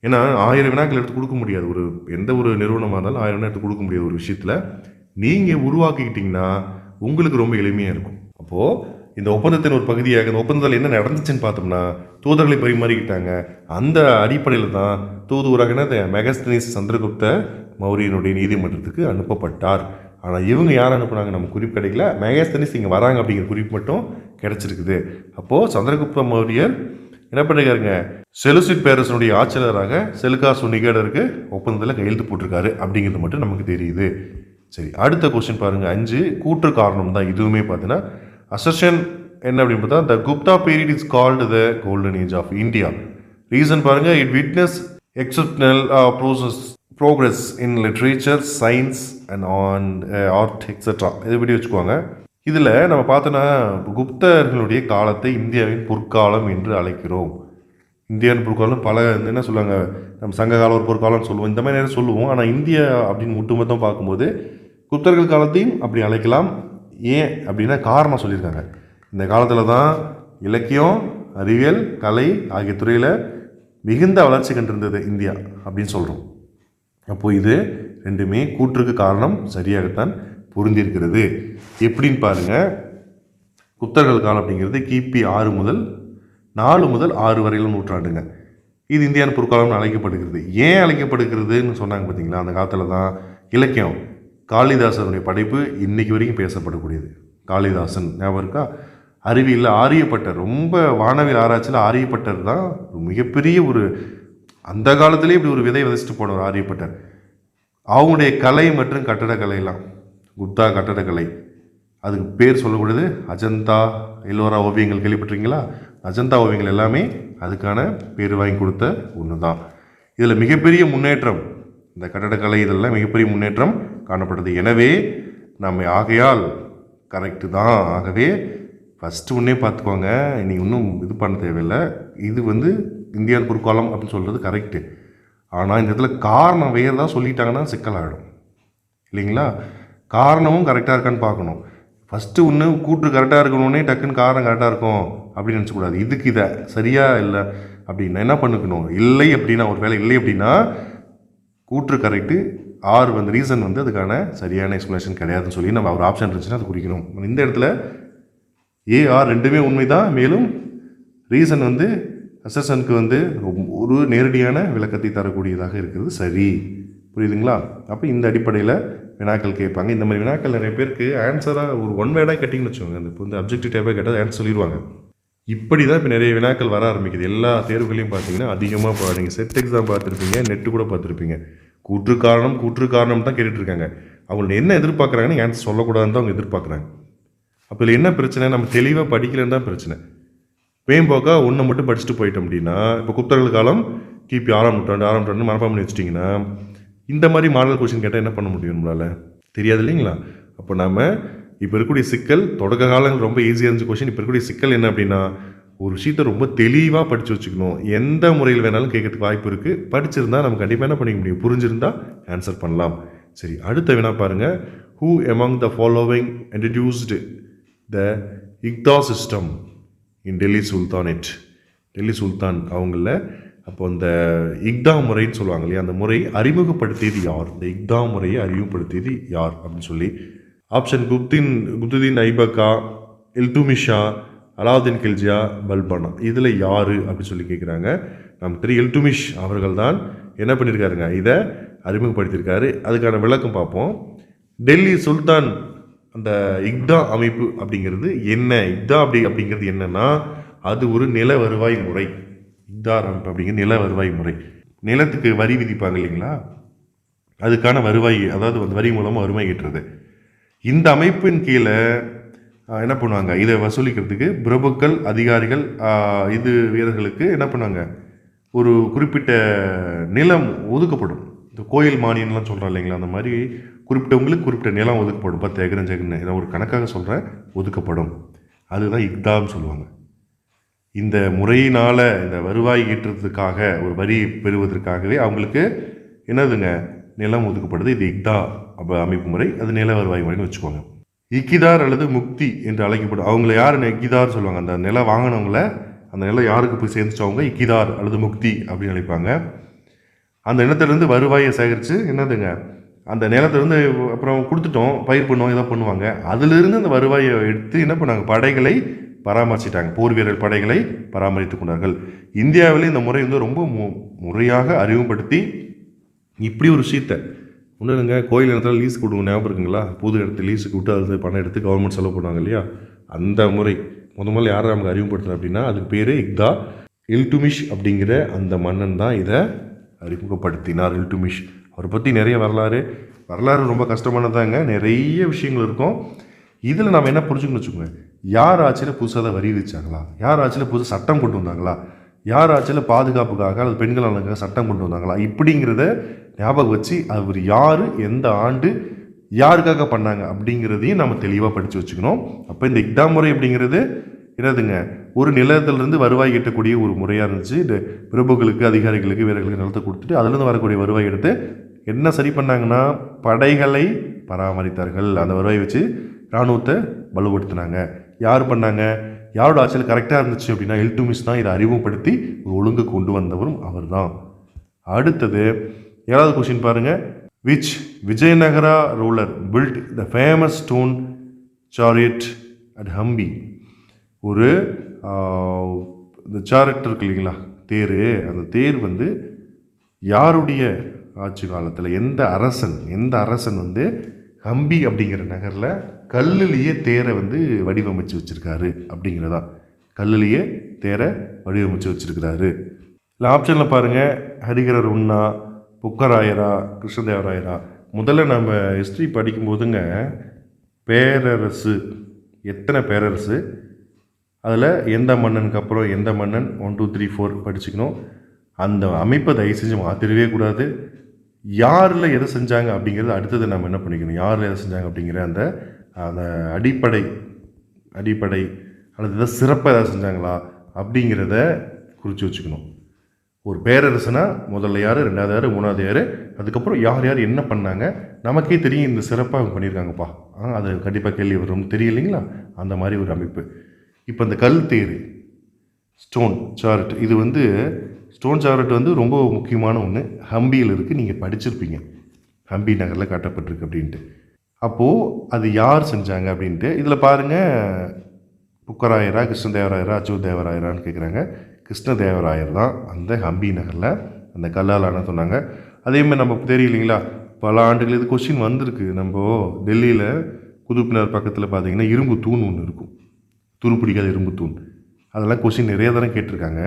ஏன்னா 1000 வினாக்கள் எடுத்து கொடுக்க முடியாது, எந்த ஒரு நிறுவனமாக இருந்தாலும் 1000 வினா எடுத்து கொடுக்க முடியாது. ஒரு விஷயத்தில் நீங்கள் உருவாக்கிக்கிட்டிங்கன்னா உங்களுக்கு ரொம்ப எளிமையாக இருக்கும். அப்போது இந்த ஒப்பந்தத்தின் ஒரு பகுதியாக இந்த ஒப்பந்தத்தில் என்ன நடந்துச்சுன்னு பார்த்தோம்னா, தூதர்களை பரிமாறிக்கிட்டாங்க. அந்த அடிப்படையில் தான் தூதுவராக மெகஸ்தனிஸ் சந்திரகுப்த மௌரியனுடைய நீதிமன்றத்துக்கு அனுப்பப்பட்டார். ஆனால் இவங்க யார் அனுப்புனாங்க நம்ம குறிப்பு கிடைக்கல. மெகஸ்தனிஸ் இங்கே வராங்க அப்படிங்கிற குறிப்பு மட்டும் கிடச்சிருக்குது. அப்போது சந்திரகுப்த மௌரியர் என்ன பண்ணிருக்காருங்க, செலுசிட் பேரரசனுடைய ஆட்சியாளராக செலுகாஸ் நிகேடருக்கு ஒப்பந்தத்தில் கையெழுத்து போட்டிருக்காரு அப்படிங்கிறது மட்டும் நமக்கு தெரியுது. சரி, அடுத்த கொஸ்டின் பாருங்கள். 5 கூற்று காரணம் தான் இதுவுமே பார்த்தீங்கன்னா அசர்ஷன் என்ன அப்படின்னு பார்த்தா, the Gupta period is called the golden age of India. Reason பாருங்கள், it witness exceptional progress in literature, science and an art etcetera. இதை பற்றி வச்சுக்குவாங்க. இதில் நம்ம பார்த்தோன்னா குப்தர்களுடைய காலத்தை இந்தியாவின் பொற்காலம் என்று அழைக்கிறோம். இந்தியாவின் பொற்காலம் பல என்ன சொல்லுவாங்க, நம்ம சங்ககாலம் ஒரு பொற்காலம்னு சொல்லுவோம், இந்த மாதிரி நேரம் சொல்லுவோம். ஆனால் இந்தியா அப்படின்னு ஒட்டுமொத்தம் பார்க்கும்போது குப்தர்கள் காலத்தையும் அப்படி அழைக்கலாம். ஏன் அப்படின்னா காரணம் சொல்லியிருக்காங்க. இந்த காலத்தில் தான் இலக்கியம், அறிவியல், கலை ஆகிய துறையில் மிகுந்த வளர்ச்சி கண்டிருந்தது இந்தியா அப்படின்னு சொல்கிறோம். அப்போது இது ரெண்டுமே கூற்றுக்கு காரணம் சரியாகத்தான் பொருந்திருக்கிறது. எப்படின்னு பாருங்கள், குப்தர்கள் காலம் அப்படிங்கிறது கிபி 6 முதல் 4 முதல் 6 வரையிலும் நூற்றாண்டுங்க. இது இந்தியாவின் பொற்காலம்னு அழைக்கப்படுகிறது. ஏன் அழைக்கப்படுகிறதுன்னு சொன்னாங்க பார்த்தீங்களா? அந்த காலத்தில் தான் இலக்கியம் காளிதாசனுடைய படைப்பு இன்னைக்கு வரைக்கும் பேசப்படக்கூடியது. காளிதாசன் ஞாபகம் இருக்கா? அறிவியலில் ஆரியப்பட்டர், ரொம்ப வானவியல் ஆராய்ச்சியில் ஆரியப்பட்டர் தான் மிகப்பெரிய ஒரு, அந்த காலத்திலே இப்படி ஒரு விதை விதைச்சிட்டு போனவர் ஆரியப்பட்டர். அவங்களுடைய கலை மற்றும் கட்டடக்கலையெல்லாம் குப்தா கட்டடக்கலை, அதுக்கு பேர் சொல்லக்கூடியது அஜந்தா எல்லோரா ஓவியங்கள். கேள்விப்பட்டிருக்கீங்களா? அஜந்தா ஓவியங்கள் எல்லாமே அதுக்கான பேர் வாங்கி கொடுத்த ஒன்று தான். இதில் மிகப்பெரிய முன்னேற்றம், இந்த கட்டடக்கலை இதெல்லாம் மிகப்பெரிய முன்னேற்றம் காணப்பட்டது. எனவே நம்ம ஆகையால் கரெக்டு தான். ஆகவே ஃபஸ்ட்டு ஒன்றே பார்த்துக்கோங்க, நீங்கள் இன்னும் இது பண்ண தேவையில்லை. இது இந்தியாவின் பொற்காலம் அப்படின்னு சொல்கிறது கரெக்டு. ஆனால் இந்த இடத்துல காரணம் வேறு தான் சொல்லிட்டாங்கன்னா சிக்கலாகிடும் இல்லைங்களா? காரணமும் கரெக்டாக இருக்கான்னு பார்க்கணும். ஃபஸ்ட்டு ஒன்று கூற்று கரெக்டாக இருக்கணுன்னே டக்குன்னு காரணம் கரெக்டாக இருக்கும் அப்படின்னு நினச்சக்கூடாது. இதுக்கு இதை சரியாக இல்லை அப்படின்னா என்ன பண்ணிக்கணும்? இல்லை அப்படின்னா, ஒரு வேலை இல்லை அப்படின்னா கூற்று கரெக்டு, ஆர் ரீசன் அதுக்கான சரியான எக்ஸ்ப்ளனேஷன் கிடையாதுன்னு சொல்லி நம்ம ஒரு ஆப்ஷன் இருந்துச்சுன்னா அது குறிக்கணும். இந்த இடத்துல ஏஆர் ரெண்டுமே உண்மை தான். மேலும் ரீசன் அசர்ஷனுக்கு ஒரு நேரடியான விளக்கத்தை தரக்கூடியதாக இருக்கிறது. சரி, புரியுதுங்களா? அப்போ இந்த அடிப்படையில் வினாக்கள் கேட்பாங்க. இந்த மாதிரி வினாக்கள் நிறைய பேருக்கு ஆன்சராக ஒரு ஒன் வேர்டாக கேட்டிங்கன்னு வச்சுக்கோங்க, இப்போ அப்ஜெக்டிவ் டைப்பாக கேட்டால் ஆன்சர் சொல்லிடுவாங்க. இப்படி தான் இப்போ நிறைய வினாக்கள் வர ஆரம்பிக்குது. எல்லா தேர்வுகளையும் பார்த்தீங்கன்னா அதிகமாக இப்போ நீங்கள் செட் எக்ஸாம் பார்த்துருப்பீங்க, நெட்டு கூட பார்த்துருப்பீங்க. கூற்று காரணம் தான் கேட்டுட்ருக்காங்க. அவங்க என்ன எதிர்பார்க்குறாங்கன்னு ஆன்சர் சொல்லக்கூடாதுன்னு தான் அவங்க எதிர்பார்க்குறாங்க. அப்போ இதில் என்ன பிரச்சனை? நம்ம தெளிவாக படிக்கலன்னு தான் பிரச்சனை. வேம்போக்கா ஒன்றை மட்டும் படிச்சுட்டு போயிட்டோம் அப்படின்னா, இப்போ குப்தர்கள் காலம் கிபி 6ஆம் நூற்றாண்டு மனப்பாடம் பண்ணி வச்சிட்டிங்கன்னா, இந்த மாதிரி மாடல் கொஸ்டின் கேட்டால் என்ன பண்ண முடியும்? நம்மளால் தெரியாது இல்லைங்களா? அப்போ நம்ம இப்போ இருக்கக்கூடிய சிக்கல், தொடக்க காலங்கள் ரொம்ப ஈஸியாக இருந்துச்சு கொஸ்டின். இப்போ இருக்கக்கூடிய சிக்கல் என்ன அப்படின்னா, ஒரு விஷயத்தை ரொம்ப தெளிவாக படித்து வச்சுக்கணும். எந்த முறையில் வேணாலும் கேட்கறதுக்கு வாய்ப்பு இருக்குது. படிச்சிருந்தா நம்ம கண்டிப்பாக என்ன பண்ணிக்க முடியும்? புரிஞ்சிருந்தா ஆன்சர் பண்ணலாம். சரி, அடுத்த வேணா பாருங்கள். Who among the following introduced the iqta system in Delhi sultanate? Delhi சுல்தான் அவங்கள அப்போ இந்த இக்தா முறைன்னு சொல்லுவாங்க இல்லையா, அந்த முறையை அறிமுகப்படுத்தியது யார்? இந்த இக்தா முறையை அறிமுகப்படுத்தியது யார் அப்படின்னு சொல்லி ஆப்ஷன் குப்துதீன் ஐபக்கா, இல்துமிஷா, அலாவுதீன் கில்ஜியா, பல்பானா. இதில் யார் அப்படின்னு சொல்லி கேட்குறாங்க. நமக்கு தெரியும் இல்துமிஷ் அவர்கள் தான் என்ன பண்ணியிருக்காருங்க, இதை அறிமுகப்படுத்தியிருக்காரு. அதுக்கான விளக்கம் பார்ப்போம். டெல்லி சுல்தான் அந்த இக்தா அமைப்பு அப்படிங்கிறது என்ன? இக்தா அப்படிங்கிறது என்னன்னா, அது ஒரு நில வருவாய் முறை. இக்தா அமைப்பு அப்படிங்கிறது நில வருவாய் முறை. நிலத்துக்கு வரி விதிப்பாங்க இல்லைங்களா, அதுக்கான வருவாய், அதாவது வரி மூலமாக வருவாய் ஈட்டுறது. இந்த அமைப்பின் கீழே என்ன பண்ணுவாங்க, இதை வசூலிக்கிறதுக்கு பிரபுக்கள், அதிகாரிகள், இது வீரர்களுக்கு என்ன பண்ணுவாங்க, ஒரு குறிப்பிட்ட நிலம் ஒதுக்கப்படும். இந்த கோயில் மானியம்லாம் சொல்கிறோம் இல்லைங்களா, அந்த மாதிரி குறிப்பிட்டவங்களுக்கு குறிப்பிட்ட நிலம் ஒதுக்கப்படும். 10 ஏக்கர் 5 ஏக்கர்னு இதை ஒரு கணக்காக சொல்கிறேன், ஒதுக்கப்படும். அதுதான் இக்தான்னு சொல்லுவாங்க. இந்த முறையினால் இந்த வருவாய் ஈட்டுறதுக்காக, ஒரு வரி பெறுவதற்காகவே அவங்களுக்கு என்னதுங்க, நிலம் ஒதுக்கப்படுது. இது இக்தா அமைப்பு முறை. அது நில வருவாய் முறைன்னு வச்சுக்கோங்க. இக்கிதார் அல்லது முக்தி என்று அழைக்கப்படும். அவங்கள யார் இக்கிதார் சொல்லுவாங்க? அந்த நிலம் வாங்கினவங்கள, அந்த நிலம் யாருக்கு போய் சேர்ந்துச்சவங்க இக்கிதார் அல்லது முக்தி அப்படின்னு அழைப்பாங்க. அந்த நிலத்திலேருந்து வருவாயை சேகரித்து என்னதுங்க, அந்த நிலத்திலேருந்து அப்புறம் கொடுத்துட்டோம், பயிர் பண்ணுவோம், இதை பண்ணுவாங்க. அதிலிருந்து அந்த வருவாயை எடுத்து என்ன பண்ணாங்க, படைகளை பராமரிச்சிட்டாங்க. போர் வீரர் படைகளை பராமரித்து கொண்டார்கள். இந்தியாவிலே இந்த முறை ரொம்ப முறையாக அறிமுகப்படுத்தி, இப்படி ஒரு விஷயத்தை ஒன்றும் இல்லைங்க, கோயில் இடத்துல லீஸுக்கு விடுங்க, ஞாபகம் இருக்குங்களா? புது இடத்துல லீஸுக்கு விட்டு அதில் பணம் எடுத்து கவர்மெண்ட் செலவு பண்ணுவாங்க இல்லையா, அந்த முறை முதல்ல யாரை நமக்கு அறிமுகப்படுத்துகிறேன் அப்படின்னா, அதுக்கு பேர் இக்தா. இல்துமிஷ் அப்படிங்கிற அந்த மன்னன் தான் இதை அறிமுகப்படுத்தினார். இல்துமிஷ் அவரை பற்றி நிறைய வரலாறு ரொம்ப கஷ்டமானதாங்க, நிறைய விஷயங்கள் இருக்கும். இதில் நம்ம என்ன புரிஞ்சுக்கணும்னு வச்சுக்கோங்க, யார் ஆட்சியில் புதுசாக தான் வரி விதிச்சாங்களா, யார் ஆட்சியில் புதுசாக சட்டம் கொண்டு வந்தாங்களா, யார் ஆட்சியில் பாதுகாப்புக்காக அல்லது பெண்கள் நலனுக்காக சட்டம் கொண்டு வந்தாங்களா, இப்படிங்கிறத ஞாபகம் வச்சு அவர் யார், எந்த ஆண்டு, யாருக்காக பண்ணாங்க அப்படிங்கிறதையும் நம்ம தெளிவாக படித்து வச்சுக்கணும். அப்போ இந்த இக்தா முறை அப்படிங்கிறது என்னதுங்க, ஒரு நிலத்திலிருந்து வருவாய் ஈட்டக்கூடிய ஒரு முறையாக இருந்துச்சு. இந்த பிரபுக்களுக்கு, அதிகாரிகளுக்கு, வீரர்களுக்கு நிலத்தை கொடுத்துட்டு அதிலிருந்து வரக்கூடிய வருவாய் எடுத்து என்ன சரி பண்ணாங்கன்னா, படைகளை பராமரித்தார்கள். அந்த வருவாயை வச்சு இராணுவத்தை வலுப்படுத்தினாங்க. யார் பண்ணாங்க, யாரோட ஆட்சியில் கரெக்டாக இருந்துச்சு அப்படின்னா இல்துமிஷ் தான் இதை அறிமுகப்படுத்தி ஒரு ஒழுங்கு கொண்டு வந்தவரும் அவர் தான். அடுத்தது 7வது கொஸ்டின் பாருங்கள். Which Vijayanagara ruler built the famous stone chariot at Hampi? ஒரு இந்த சாரட் இருக்கு இல்லைங்களா, தேர், அந்த தேர் வந்து யாருடைய ஆட்சி காலத்தில் எந்த அரசன் வந்து ஹம்பி அப்படிங்கிற நகரில் கல்லுலேயே தேரை வந்து வடிவமைச்சு வச்சுருக்காரு அப்படிங்கிறதா. கல்லுலேயே தேரை வடிவமைச்சு வச்சுருக்கிறாரு. இல்லை ஆப்ஷனில் பாருங்கள், ஹரிகரர் உண்ணா, புக்கராயரா, கிருஷ்ணதேவராயரா. முதல்ல நம்ம ஹிஸ்ட்ரி படிக்கும்போதுங்க பேரரசு, எத்தனை பேரரசு, அதில் எந்த மன்னனுக்கு அப்புறம் எந்த மன்னன் 1 2 3 4 படிச்சுக்கணும். அந்த அமைப்பை தயவு செஞ்சு மாற்றிடவே கூடாது. யாரில் எதை செஞ்சாங்க அப்படிங்கிறது அடுத்தது நம்ம என்ன பண்ணிக்கணும், யாரில் எதை செஞ்சாங்க அப்படிங்கிற அந்த அந்த அடிப்படை அல்லது எதாவது சிறப்பாக எதாவது செஞ்சாங்களா அப்படிங்கிறத குறித்து வச்சுக்கணும். ஒரு பேரரசுனா முதல்ல யார், ரெண்டாவது யார், மூணாவது யார், அதுக்கப்புறம் யார் யார் என்ன பண்ணாங்க, நமக்கே தெரியும் இந்த சிறப்பாக அவங்க பண்ணியிருக்காங்கப்பா, அது கண்டிப்பாக கேள்வி வரும், தெரியும் இல்லைங்களா, அந்த மாதிரி ஒரு அமைப்பு. இப்போ இந்த கல் தேர், ஸ்டோன் சார்ட், இது வந்து ஸ்டோன் சார்ட் வந்து ரொம்ப முக்கியமான ஒன்று. ஹம்பியில் இருக்குது, நீங்கள் படிச்சிருப்பீங்க, ஹம்பி நகரில் காட்டப்பட்டிருக்கு அப்படின்ட்டு. அப்போது அது யார் செஞ்சாங்க அப்படின்ட்டு இதில் பாருங்கள், புக்கராயரா, கிருஷ்ணதேவராயரா, அச்சுதேவராயரான்னு கேட்குறாங்க. கிருஷ்ணதேவராயர் தான் அந்த ஹம்பி நகரில் அந்த கல்லாலான சொன்னாங்க. அதேமாதிரி நம்ம தெரியும் இல்லைங்களா, பல ஆண்டுகள் இது கொஸ்டின் வந்திருக்கு. நம்ம டெல்லியில் குதுப்பினர் பக்கத்தில் பார்த்தீங்கன்னா இரும்பு தூண் ஒன்று இருக்கும், துருப்பிடிக்காத இரும்பு தூண். அதெல்லாம் கொஸ்டின் நிறைய தரம் கேட்டிருக்காங்க.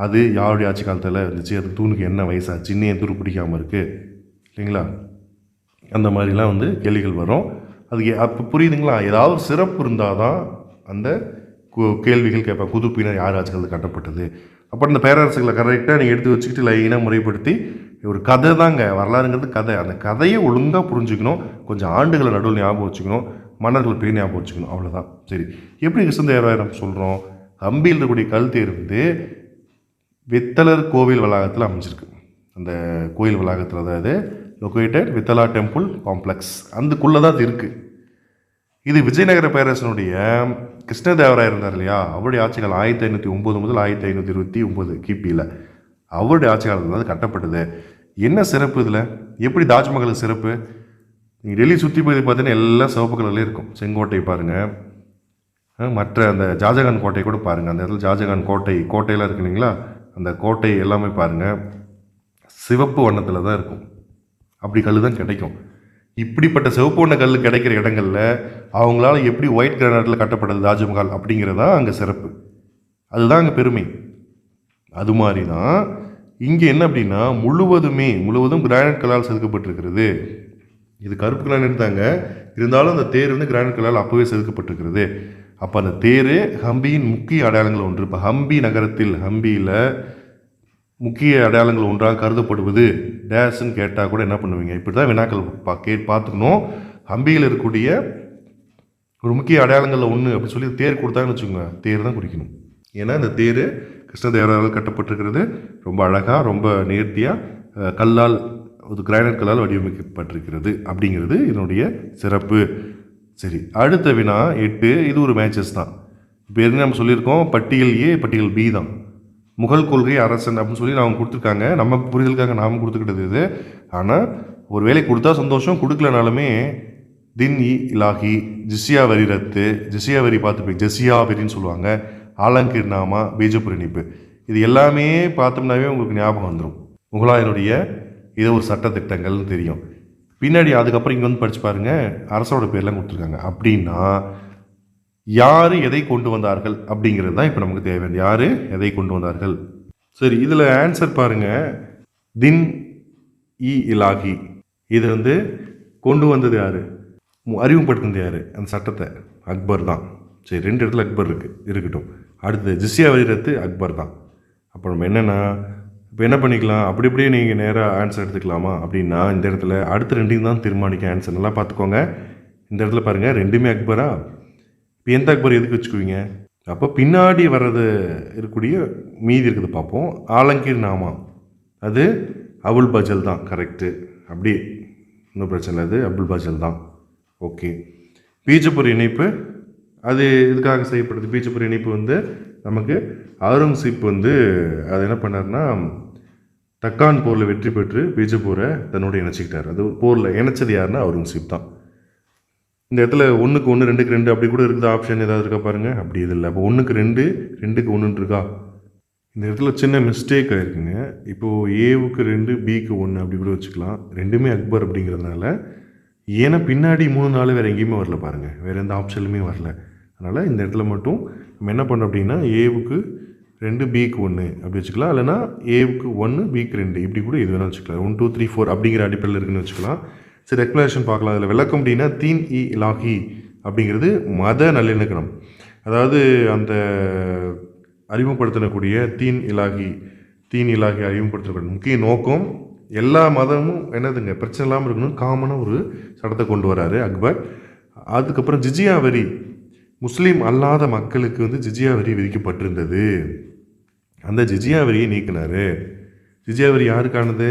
அது யாருடைய ஆட்சி காலத்தில் இருந்துச்சு, அது தூணுக்கு என்ன வயசாச்சு, இன்னும் ஏன் துருப்பிடிக்காமல் இருக்குது இல்லைங்களா, அந்த மாதிரிலாம் வந்து கேள்விகள் வரும். அதுக்கு அப்போ புரியுதுங்களா, ஏதாவது சிறப்பு இருந்தால் தான் அந்த கேள்விகள் கேட்பேன். குதுப்பினர் யார் ஆட்சி காலத்தில் கட்டப்பட்டது, அப்புறம் இந்த பேரரசுகளை கரெக்டாக நீங்கள் எடுத்து வச்சுக்கிட்டு லைனாக முறைப்படுத்தி ஒரு கதை தாங்க, வரலாறுங்கிறது கதை. அந்த கதையை ஒழுங்காக புரிஞ்சுக்கணும், கொஞ்சம் ஆண்டுகளை நடுவில் ஞாபகம் வச்சுக்கணும், மன்னர்கள் பேர் ஞாபகம் வச்சுக்கணும், அவ்வளோதான். சரி, எப்படி கிருஷ்ணதேவராயர் சொல்கிறோம், ஹம்பியில் இருக்கக்கூடிய கல் தேர் வந்து வித்தலர் கோவில் வளாகத்தில் அமைஞ்சிருக்கு. அந்த கோயில் வளாகத்தில், அதாவது லொக்கேட்டட் வித்தலா டெம்பிள் காம்ப்ளெக்ஸ், அதுக்குள்ளே தான் அது இருக்குது. இது விஜயநகர பேரரசனுடைய கிருஷ்ணதேவராயர் இருந்தார் இல்லையா, அவருடைய ஆட்சி காலம் 1509 முதல் 1529 கிபியில் அவருடைய ஆட்சி காலத்தில் தான் கட்டப்பட்டது. என்ன சிறப்பு இதில், எப்படி தாஜ்மஹாலுக்கு சிறப்பு, நீங்கள் டெல்லி சுற்றி போய் பார்த்தீங்கன்னா எல்லாம் சிவப்பு கலர்லேயே இருக்கும். செங்கோட்டை பாருங்கள், மற்ற அந்த ஷாஜகான் கோட்டை கூட பாருங்கள், அந்த இடத்துல ஷாஜகான் கோட்டையெல்லாம் இருக்கு இல்லைங்களா, அந்த கோட்டை எல்லாமே பாருங்கள் சிவப்பு வண்ணத்தில் தான் இருக்கும். அப்படி கல் தான் கிடைக்கும். இப்படிப்பட்ட சிவப்பு வண்ண கல் கிடைக்கிற இடங்களில் அவங்களால எப்படி ஒயிட் கிரானைட்டில் கட்டப்பட்டது தாஜ்மஹால் அப்படிங்கிறதான் அங்கே சிறப்பு, அதுதான் அங்கே பெருமை. அது மாதிரி தான் இங்கே என்ன அப்படின்னா முழுவதும் கிரானைட் கல்லால் செதுக்கப்பட்டிருக்கிறது. இது கருப்பு கிரானைட் தாங்க, இருந்தாலும் அந்த தேர் வந்து கிரானைட் கல்லால் அப்போவே செதுக்கப்பட்டிருக்கிறது. அப்போ அந்த தேர் ஹம்பியின் முக்கிய அடையாளங்கள் ஒன்று. இப்போ ஹம்பியில் முக்கிய அடையாளங்கள் ஒன்றாக கருதப்படுவது டேஸ்ன்னு கேட்டால் கூட என்ன பண்ணுவீங்க, இப்படி தான் வினாக்கள் பார்த்துக்கணும். ஹம்பியில் இருக்கக்கூடிய ஒரு முக்கிய அடையாளங்களில் ஒன்று அப்படின்னு சொல்லி தேர் கொடுத்தாங்கன்னு வச்சுக்கோங்க, தேர் தான் குறிக்கணும். ஏன்னா இந்த தேர் கிருஷ்ணதேவராயரால் கட்டப்பட்டிருக்கிறது, ரொம்ப அழகாக ரொம்ப நேர்த்தியாக கல்லால், ஒரு கிரானைட் கல்லால் வடிவமைக்கப்பட்டிருக்கிறது அப்படிங்கிறது இதனுடைய சிறப்பு. சரி, அடுத்த வினா 8, இது ஒரு மேட்சஸ் தான். இப்போ எதுன்னு நம்ம சொல்லியிருக்கோம், பட்டியல் A பட்டியல் B தான். முகல் கொள்கை அரசன் அப்படின்னு சொல்லி அவங்க கொடுத்துருக்காங்க, நம்ம புரிதலுக்காக நாம் கொடுத்துக்கிட்டது இது. ஆனால் ஒரு வேலை கொடுத்தா சந்தோஷம், கொடுக்கலனாலுமே தின் இ இலாஹி, ஜிசியா வரி ரத்து, ஜிசியா வரி பார்த்துப்பீங்க, ஜெசியா வரின்னு சொல்லுவாங்க, ஆலங்கீர் நாமா, பீஜப்பூர் இனிப்பு, இது எல்லாமே பார்த்தோம்னாவே உங்களுக்கு ஞாபகம் வந்துடும். முகலாயனுடைய இது ஒரு சட்டத்திட்டங்கள்னு தெரியும். பின்னாடி அதுக்கப்புறம் இங்கே வந்து படித்து பாருங்கள், அரசோட பேர்லாம் கொடுத்துருக்காங்க. அப்படின்னா யார் எதை கொண்டு வந்தார்கள் அப்படிங்கிறது தான் இப்போ நமக்கு தேவை. யார் எதை கொண்டு வந்தார்கள். சரி, இதில் ஆன்சர் பாருங்கள், தின் இ இலாஹி, இது வந்து கொண்டு வந்தது யார், அறிமுகப்படுத்தினது யார், அந்த சட்டத்தை அக்பர் தான். சரி, 2 இடத்துல அக்பர் இருக்கட்டும். அடுத்தது ஜிசியா வரி ரத்து, அக்பர் தான். அப்போ நம்ம என்னென்னா இப்போ என்ன பண்ணிக்கலாம், அப்படி அப்படியே நீங்கள் நேராக ஆன்சர் எடுத்துக்கலாமா அப்படின்னா, இந்த இடத்துல அடுத்த 2 தான் தீர்மானிக்க ஆன்சர். நல்லா பார்த்துக்கோங்க, இந்த இடத்துல பாருங்கள் 2மே அக்பரா. இப்போ எந்த அக்பர் எதுக்கு வச்சுக்குவீங்க, அப்போ பின்னாடி வர்றது இருக்கக்கூடிய மீதி இருக்குது பார்ப்போம். ஆலங்கீர் நாமா, அது அபுல் பஜல் தான், கரெக்டு. அப்படி இன்னும் பிரச்சனை இல்லை, அது அபுல் பஜல் தான். ஓகே, பீஜப்பூர் இணைப்பு அது இதுக்காக செய்யப்படுது. பீஜப்பூர் இணைப்பு வந்து நமக்கு அவுரங்கசீப் வந்து அது என்ன பண்ணார்னா, தக்கான் போரில் வெற்றி பெற்று பீஜப்பூரை தன்னோட இணைச்சிக்கிட்டார். அது போரில் இணைச்சது யாருன்னா அவுரங்கசீப் தான். இந்த இடத்துல 1க்கு 1, 2க்கு 2 அப்படி கூட இருக்குது ஆப்ஷன் ஏதாவது இருக்கா பாருங்கள், அப்படி இது இல்லை. அப்போ 1க்கு 2, 2க்கு 1 இருக்கா, இந்த இடத்துல சின்ன மிஸ்டேக் ஆயிருக்குங்க. இப்போது ஏவுக்கு 2 பிக்கு 1 அப்படி கூட வச்சுக்கலாம். ரெண்டுமே அக்பர் அப்படிங்கிறதுனால. ஏன்னா பின்னாடி 3 4 வேறு எங்கேயுமே வரல பாருங்கள், வேறு எந்த ஆப்ஷன்லையுமே வரல. அதனால் இந்த இடத்துல மட்டும் நம்ம என்ன பண்ணுறோம் அப்படின்னா ஏவுக்கு 2 பிக்கு 1 அப்படி வச்சுக்கலாம். இல்லைனா ஏவுக்கு 1 பிக்கு 2 இப்படி கூட இது வேணால் வச்சுக்கலாம். 1 2 3 4 அப்படிங்கிற அடிப்படையில் இருக்குன்னு வச்சுக்கலாம். சரி, எக்ஸ்ப்ளனேஷன் பார்க்கலாம். அதில் விளக்கம் அப்படின்னா தீன் இ இலாஹி அப்படிங்கிறது மத நல்லிணக்கணம். அதாவது அந்த அறிமுகப்படுத்தக்கூடிய தீன் இலாஹி அறிமுகப்படுத்தக்கூடிய முக்கிய நோக்கம் எல்லா மதமும் என்னதுங்க, பிரச்சனை இல்லாமல் இருக்கணும், காமனாக ஒரு சட்டத்தை கொண்டு வராரு அக்பர். அதுக்கப்புறம் ஜிஜியா வரி, முஸ்லீம் அல்லாத மக்களுக்கு வந்து ஜிஜியா வரி விதிக்கப்பட்டிருந்தது. அந்த ஜிஜியா வரியை நீக்கினார். ஜிஜியா வரி யாருக்கானது?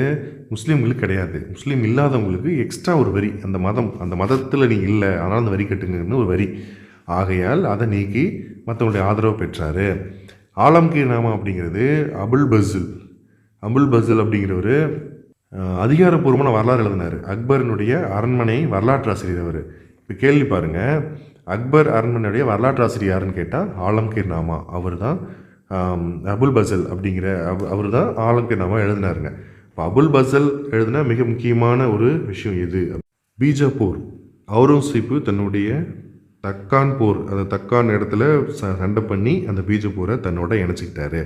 முஸ்லீம்களுக்கு கிடையாது. முஸ்லீம் இல்லாதவங்களுக்கு எக்ஸ்ட்ரா ஒரு வரி, அந்த மதத்தில் நீங்கள் இல்லை ஆனால் அந்த வரி கட்டுங்கன்னு ஒரு வரி. ஆகையால் அதை நீக்கி மற்றவங்களுடைய ஆதரவு பெற்றார். ஆலம்கீர் நாமா அப்படிங்கிறது அபுல் பசில் அப்படிங்கிறவர் அதிகாரப்பூர்வமான வரலாறு எழுதினார். அக்பரினுடைய அரண்மனை வரலாற்று ஆசிரியர் அவர். இப்போ கேள்வி பாருங்கள், அக்பர் அரண்மனையுடைய வரலாற்று ஆசிரியர் யாருன்னு கேட்டால் ஆலம்கீர் நாமா. அவர் தான் அபுல் பசில் அப்படிங்கிற அவர் தான் ஆலம்கீர் நாமா எழுதினாருங்க. இப்போ அபுல் பசில் எழுதின மிக முக்கியமான ஒரு விஷயம் எது? பீஜாப்பூர். அவுரங்கசீப்பு தன்னுடைய தக்கான் போர், அந்த தக்கான் இடத்துல சண்டை பண்ணி அந்த பீஜப்பூரை தன்னோட இணைச்சிக்கிட்டாரு.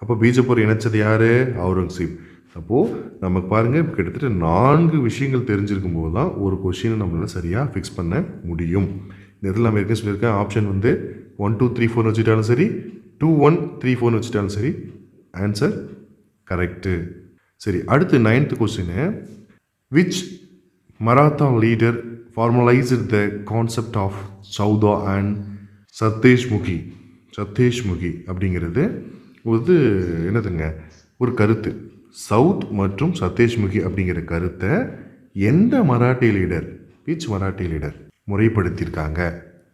அப்போ பீஜப்பூர் இணைச்சது யார்? அவுரங்கசீப். அப்போது நமக்கு பாருங்கள், கிட்டத்தட்ட 4 விஷயங்கள் தெரிஞ்சிருக்கும் போது தான் ஒரு கொஷினை நம்மளால் சரியாக ஃபிக்ஸ் பண்ண முடியும். இந்த இடத்துல நம்ம ஏற்கனவே சொல்லியிருக்கேன், ஆப்ஷன் வந்து 1 2 3 4 வச்சுட்டாலும் சரி, 2 1 3 4 வச்சுட்டாலும் சரி, ஆன்சர் கரெக்டு. சரி, அடுத்து 9th question. Which Maratha leader formalized the concept of chauth and sardeshmukhi அப்படிங்கிறது என்னதுங்க, ஒரு கருத்து. சவுத் மற்றும் சத்தேஷ்முகி அப்படிங்கிற கருத்தை எந்த மராட்டிய லீடர், முறைப்படுத்தியிருக்காங்க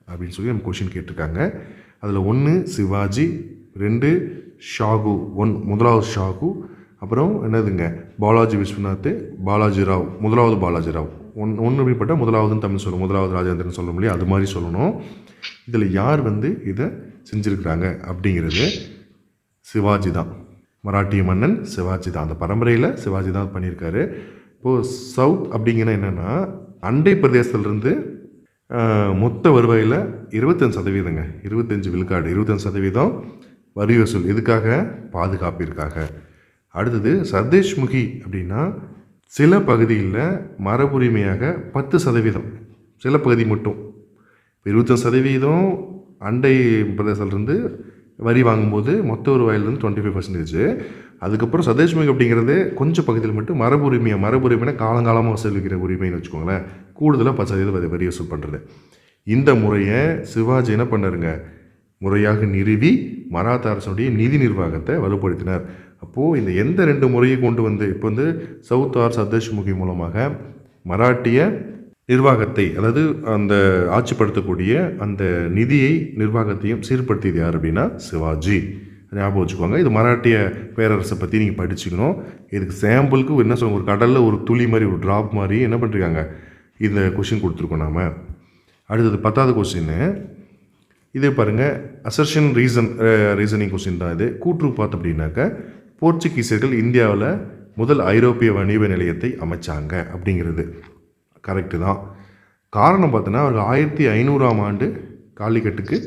அப்படின்னு சொல்லி நம்ம கொஷின் கேட்டிருக்காங்க. அதில் 1 சிவாஜி, 2 ஷாகு, முதலாவது ஷாகு, அப்புறம் என்னதுங்க பாலாஜி விஸ்வநாத், முதலாவது பாலாஜி ராவ். ஒன்று அப்படிப்பட்ட முதலாவதுன்னு தமிழ் சொல்லணும், முதலாவது ராஜேந்திரன் சொல்ல முடியும், அது மாதிரி சொல்லணும். இதில் யார் இதை செஞ்சுருக்கிறாங்க அப்படிங்கிறது சிவாஜி தான். மராட்டிய மன்னன் சிவாஜி தான். அந்த பரம்பரையில் சிவாஜி தான் பண்ணியிருக்காரு. இப்போது சவுத் அப்படிங்கன்னா என்னென்னா, அண்டை பிரதேசத்துலேருந்து மொத்த வருவாயில் 25%, 25 விழுக்காடு, 25% வரி வசூல். எதுக்காக? பாதுகாப்பிற்காக. அடுத்தது சத்தேஷ்முகி அப்படின்னா சில பகுதியில் மரபுரிமையாக 10%, சில பகுதி மட்டும். 25% அண்டை பிரதேசத்துலேருந்து வரி வாங்கும்போது மொத்த வருவாயிலிருந்து 25%. அதுக்கப்புறம் சத்தேஷ்முகி அப்படிங்கிறது கொஞ்சம் பகுதியில் மட்டும் மரபுரிமைனா காலங்காலமாக வசூலிக்கிற உரிமைன்னு வச்சுக்கோங்களேன், கூடுதலாக 10% வரி வசூல் பண்ணுறது. இந்த முறையை சிவாஜி என்ன பண்ணாருங்க, முறையாக நிறுவி மராத்தா அரசனுடைய நிதி நிர்வாகத்தை வலுப்படுத்தினார். அப்போது இந்த எந்த 2 முறையை கொண்டு வந்து இப்போ சவுத் ஆர் சத்தேஷ்முகி மூலமாக மராட்டிய நிர்வாகத்தை, அதாவது அந்த ஆட்சிப்படுத்தக்கூடிய அந்த நிதியை நிர்வாகத்தையும் சீர்படுத்தியது யார் அப்படின்னா சிவாஜி. ஞாபகம் வச்சுக்கோங்க. இது மராட்டிய பேரரசை பற்றி நீங்கள் படிச்சுக்கணும். இதுக்கு சாம்பிளுக்கு என்ன சொல்லுங்க, ஒரு கடலில் ஒரு துளி மாதிரி, ஒரு ட்ராப் மாதிரி என்ன பண்ணிருக்காங்க, இந்த கொஷின் கொடுத்துருக்கோம் நாம். அடுத்தது 10வது கொஸ்டின்னு. இதே பாருங்கள், அசர்ஷன் ரீசனிங் கொஸ்டின் தான் இது. கூற்று பார்த்தோம் அப்படின்னாக்க, போர்ச்சுகீசியர்கள் இந்தியாவில் முதல் ஐரோப்பிய வணிக நிலையத்தை அமைச்சாங்க அப்படிங்கிறது கரெக்டு தான். காரணம் பார்த்தோன்னா அவர்கள் 1500ஆம் ஆண்டு காலிக்கட்டுக்கு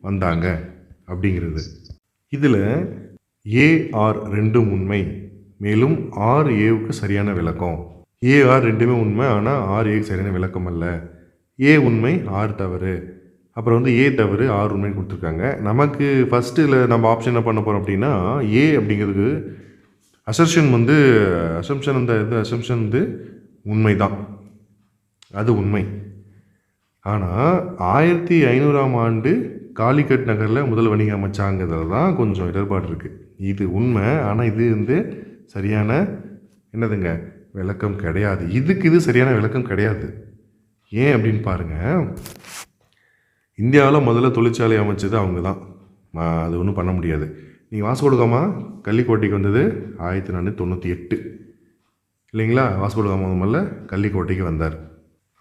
வந்தாங்க அப்படிங்கிறது. இதில் ஏஆர் 2 உண்மை, மேலும் ஆர்ஏவுக்கு சரியான விளக்கம். ஏஆர் 2மே உண்மை, ஆனால் ஆர்ஏக்கு சரியான விளக்கம் அல்ல. ஏ உண்மை, ஆர் தவறு. அப்புறம் ஏ தவறு, ஆர் உண்மைன்னு கொடுத்துருக்காங்க. நமக்கு ஃபஸ்ட்டில் நம்ம ஆப்ஷன் என்ன பண்ண போகிறோம் அப்படின்னா, ஏ அப்படிங்கிறது அசம்ஷன் உண்மை தான், அது உண்மை. ஆனால் 1500ஆம் ஆண்டு காலிக்கட் நகரில் முதல் வணிகம் அமைச்சாங்கிறதுல தான் கொஞ்சம் இடர்பாடு இருக்குது. இது உண்மை, ஆனால் இது சரியான என்னதுங்க விளக்கம் கிடையாது. இது சரியான விளக்கம் கிடையாது. ஏன் அப்படின்னு பாருங்கள், இந்தியாவில் முதல்ல தொழிற்சாலை அமைச்சது அவங்க தான், அது ஒன்றும் பண்ண முடியாது. நீங்கள் வாஸ்கோடகாமா கள்ளிக்கோட்டைக்கு வந்தது 1498 இல்லைங்களா? வாஸ்கோடகாமா முதல்ல கள்ளிக்கோட்டைக்கு வந்தார்.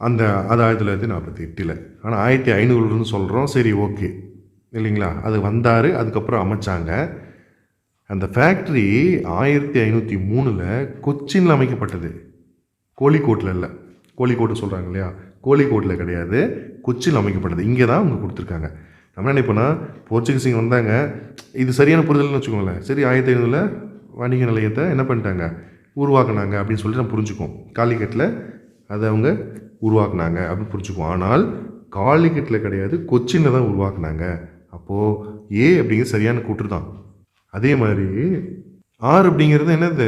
அது 1948. ஆனால் 1500 சொல்கிறோம், சரி ஓகே இல்லைங்களா? அது வந்தார், அதுக்கப்புறம் அமைச்சாங்க. அந்த ஃபேக்ட்ரி 1503 கொச்சினில் அமைக்கப்பட்டது. கோழிக்கோட்டில் இல்லை. கோழிக்கோடு சொல்கிறாங்க இல்லையா, கோழிக்கோட்டில் கிடையாது, கொச்சியில் அமைக்கப்பட்டது. இங்கே தான் அவங்க கொடுத்துருக்காங்க. நம்ம என்ன நினைப்போன்னா, போர்ச்சுகீஸிங்க வந்தாங்க, இது சரியான புரிதல்னு வச்சுக்கோங்களேன். சரி 1505 வணிக நிலையத்தை என்ன பண்ணிட்டாங்க, உருவாக்குனாங்க அப்படின்னு சொல்லிட்டு நம்ம புரிஞ்சுக்குவோம். காலிக்கட்டில் அதை அவங்க உருவாக்குனாங்க அப்படின்னு புரிஞ்சுக்குவோம். ஆனால் காலிக்கட்டில் கிடையாது, கொச்சினில் தான் உருவாக்குனாங்க. அப்போது ஏ அப்படிங்கிறது சரியான கூற்று தான். அதே மாதிரி ஆர் அப்படிங்கிறது என்னது,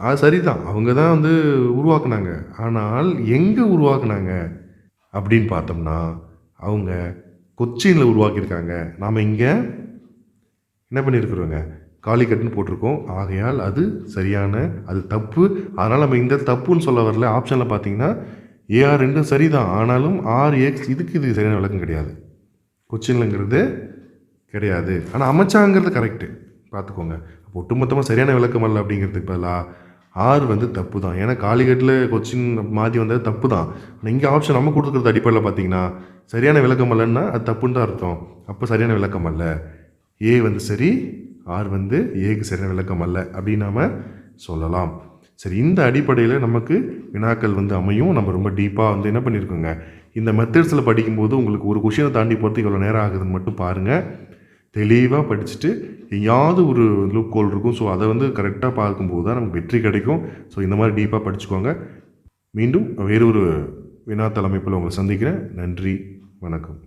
அது சரிதான், அவங்க தான் வந்து உருவாக்குனாங்க. ஆனால் எங்கே உருவாக்குனாங்க அப்படின்னு பார்த்தோம்னா, அவங்க கொச்சினில் உருவாக்கியிருக்காங்க. நாம் இங்கே என்ன பண்ணியிருக்கிறோங்க, காலிக்கட்டுன்னு போட்டிருக்கோம். ஆகையால் அது சரியான, அது தப்பு. அதனால் நம்ம இந்த தப்புன்னு சொல்ல வரல. ஆப்ஷனில் பார்த்தீங்கன்னா ஏஆர் ரெண்டும் சரிதான், ஆனாலும் ஆர்எக்ஸ் இது சரியான விளக்கம் கிடையாது. கொச்சின்லங்கிறது கிடையாது, ஆனால் அமைச்சாங்கிறது கரெக்டு. பார்த்துக்கோங்க. அப்போ ஒட்டுமொத்தமாக சரியான விளக்கம் அல்ல அப்படிங்கிறதுக்கு பதிலாக ஆர் வந்து தப்பு தான். ஏன்னா காலிக்கட்டில் கொச்சின் மாற்றி வந்தது தப்பு தான். ஆனால் இங்கே ஆப்ஷன் நம்ம கொடுத்துருக்கிறது அடிப்படையில் பார்த்தீங்கன்னா சரியான விளக்கம் அல்லன்னா அது தப்புன்னு தான் அர்த்தம். அப்போ சரியான விளக்கம் அல்ல. ஏ வந்து சரி, ஆர் வந்து ஏக்கு சரியான விளக்கம் அல்ல அப்படின்னு நாம் சொல்லலாம். சரி, இந்த அடிப்படையில் நமக்கு வினாக்கள் வந்து அமையும். நம்ம ரொம்ப டீப்பாக வந்து என்ன பண்ணியிருக்கோங்க, இந்த மெத்தட்ஸில் படிக்கும்போது உங்களுக்கு ஒரு கொஷினை தாண்டி போகிறதுக்கு இவ்வளோ நேரம் ஆகுதுன்னு மட்டும் பாருங்கள். தெளிவாக படிச்சுட்டு எங்கேயாவது ஒரு லூப் கோல் இருக்கும். ஸோ அதை வந்து கரெக்டாக பார்க்கும்போது தான் நமக்கு வெற்றி கிடைக்கும். ஸோ இந்த மாதிரி டீப்பாக படிச்சுக்கோங்க. மீண்டும் வேறொரு வினாத்தல் அமைப்பில் உங்களை சந்திக்கிறேன். நன்றி, வணக்கம்.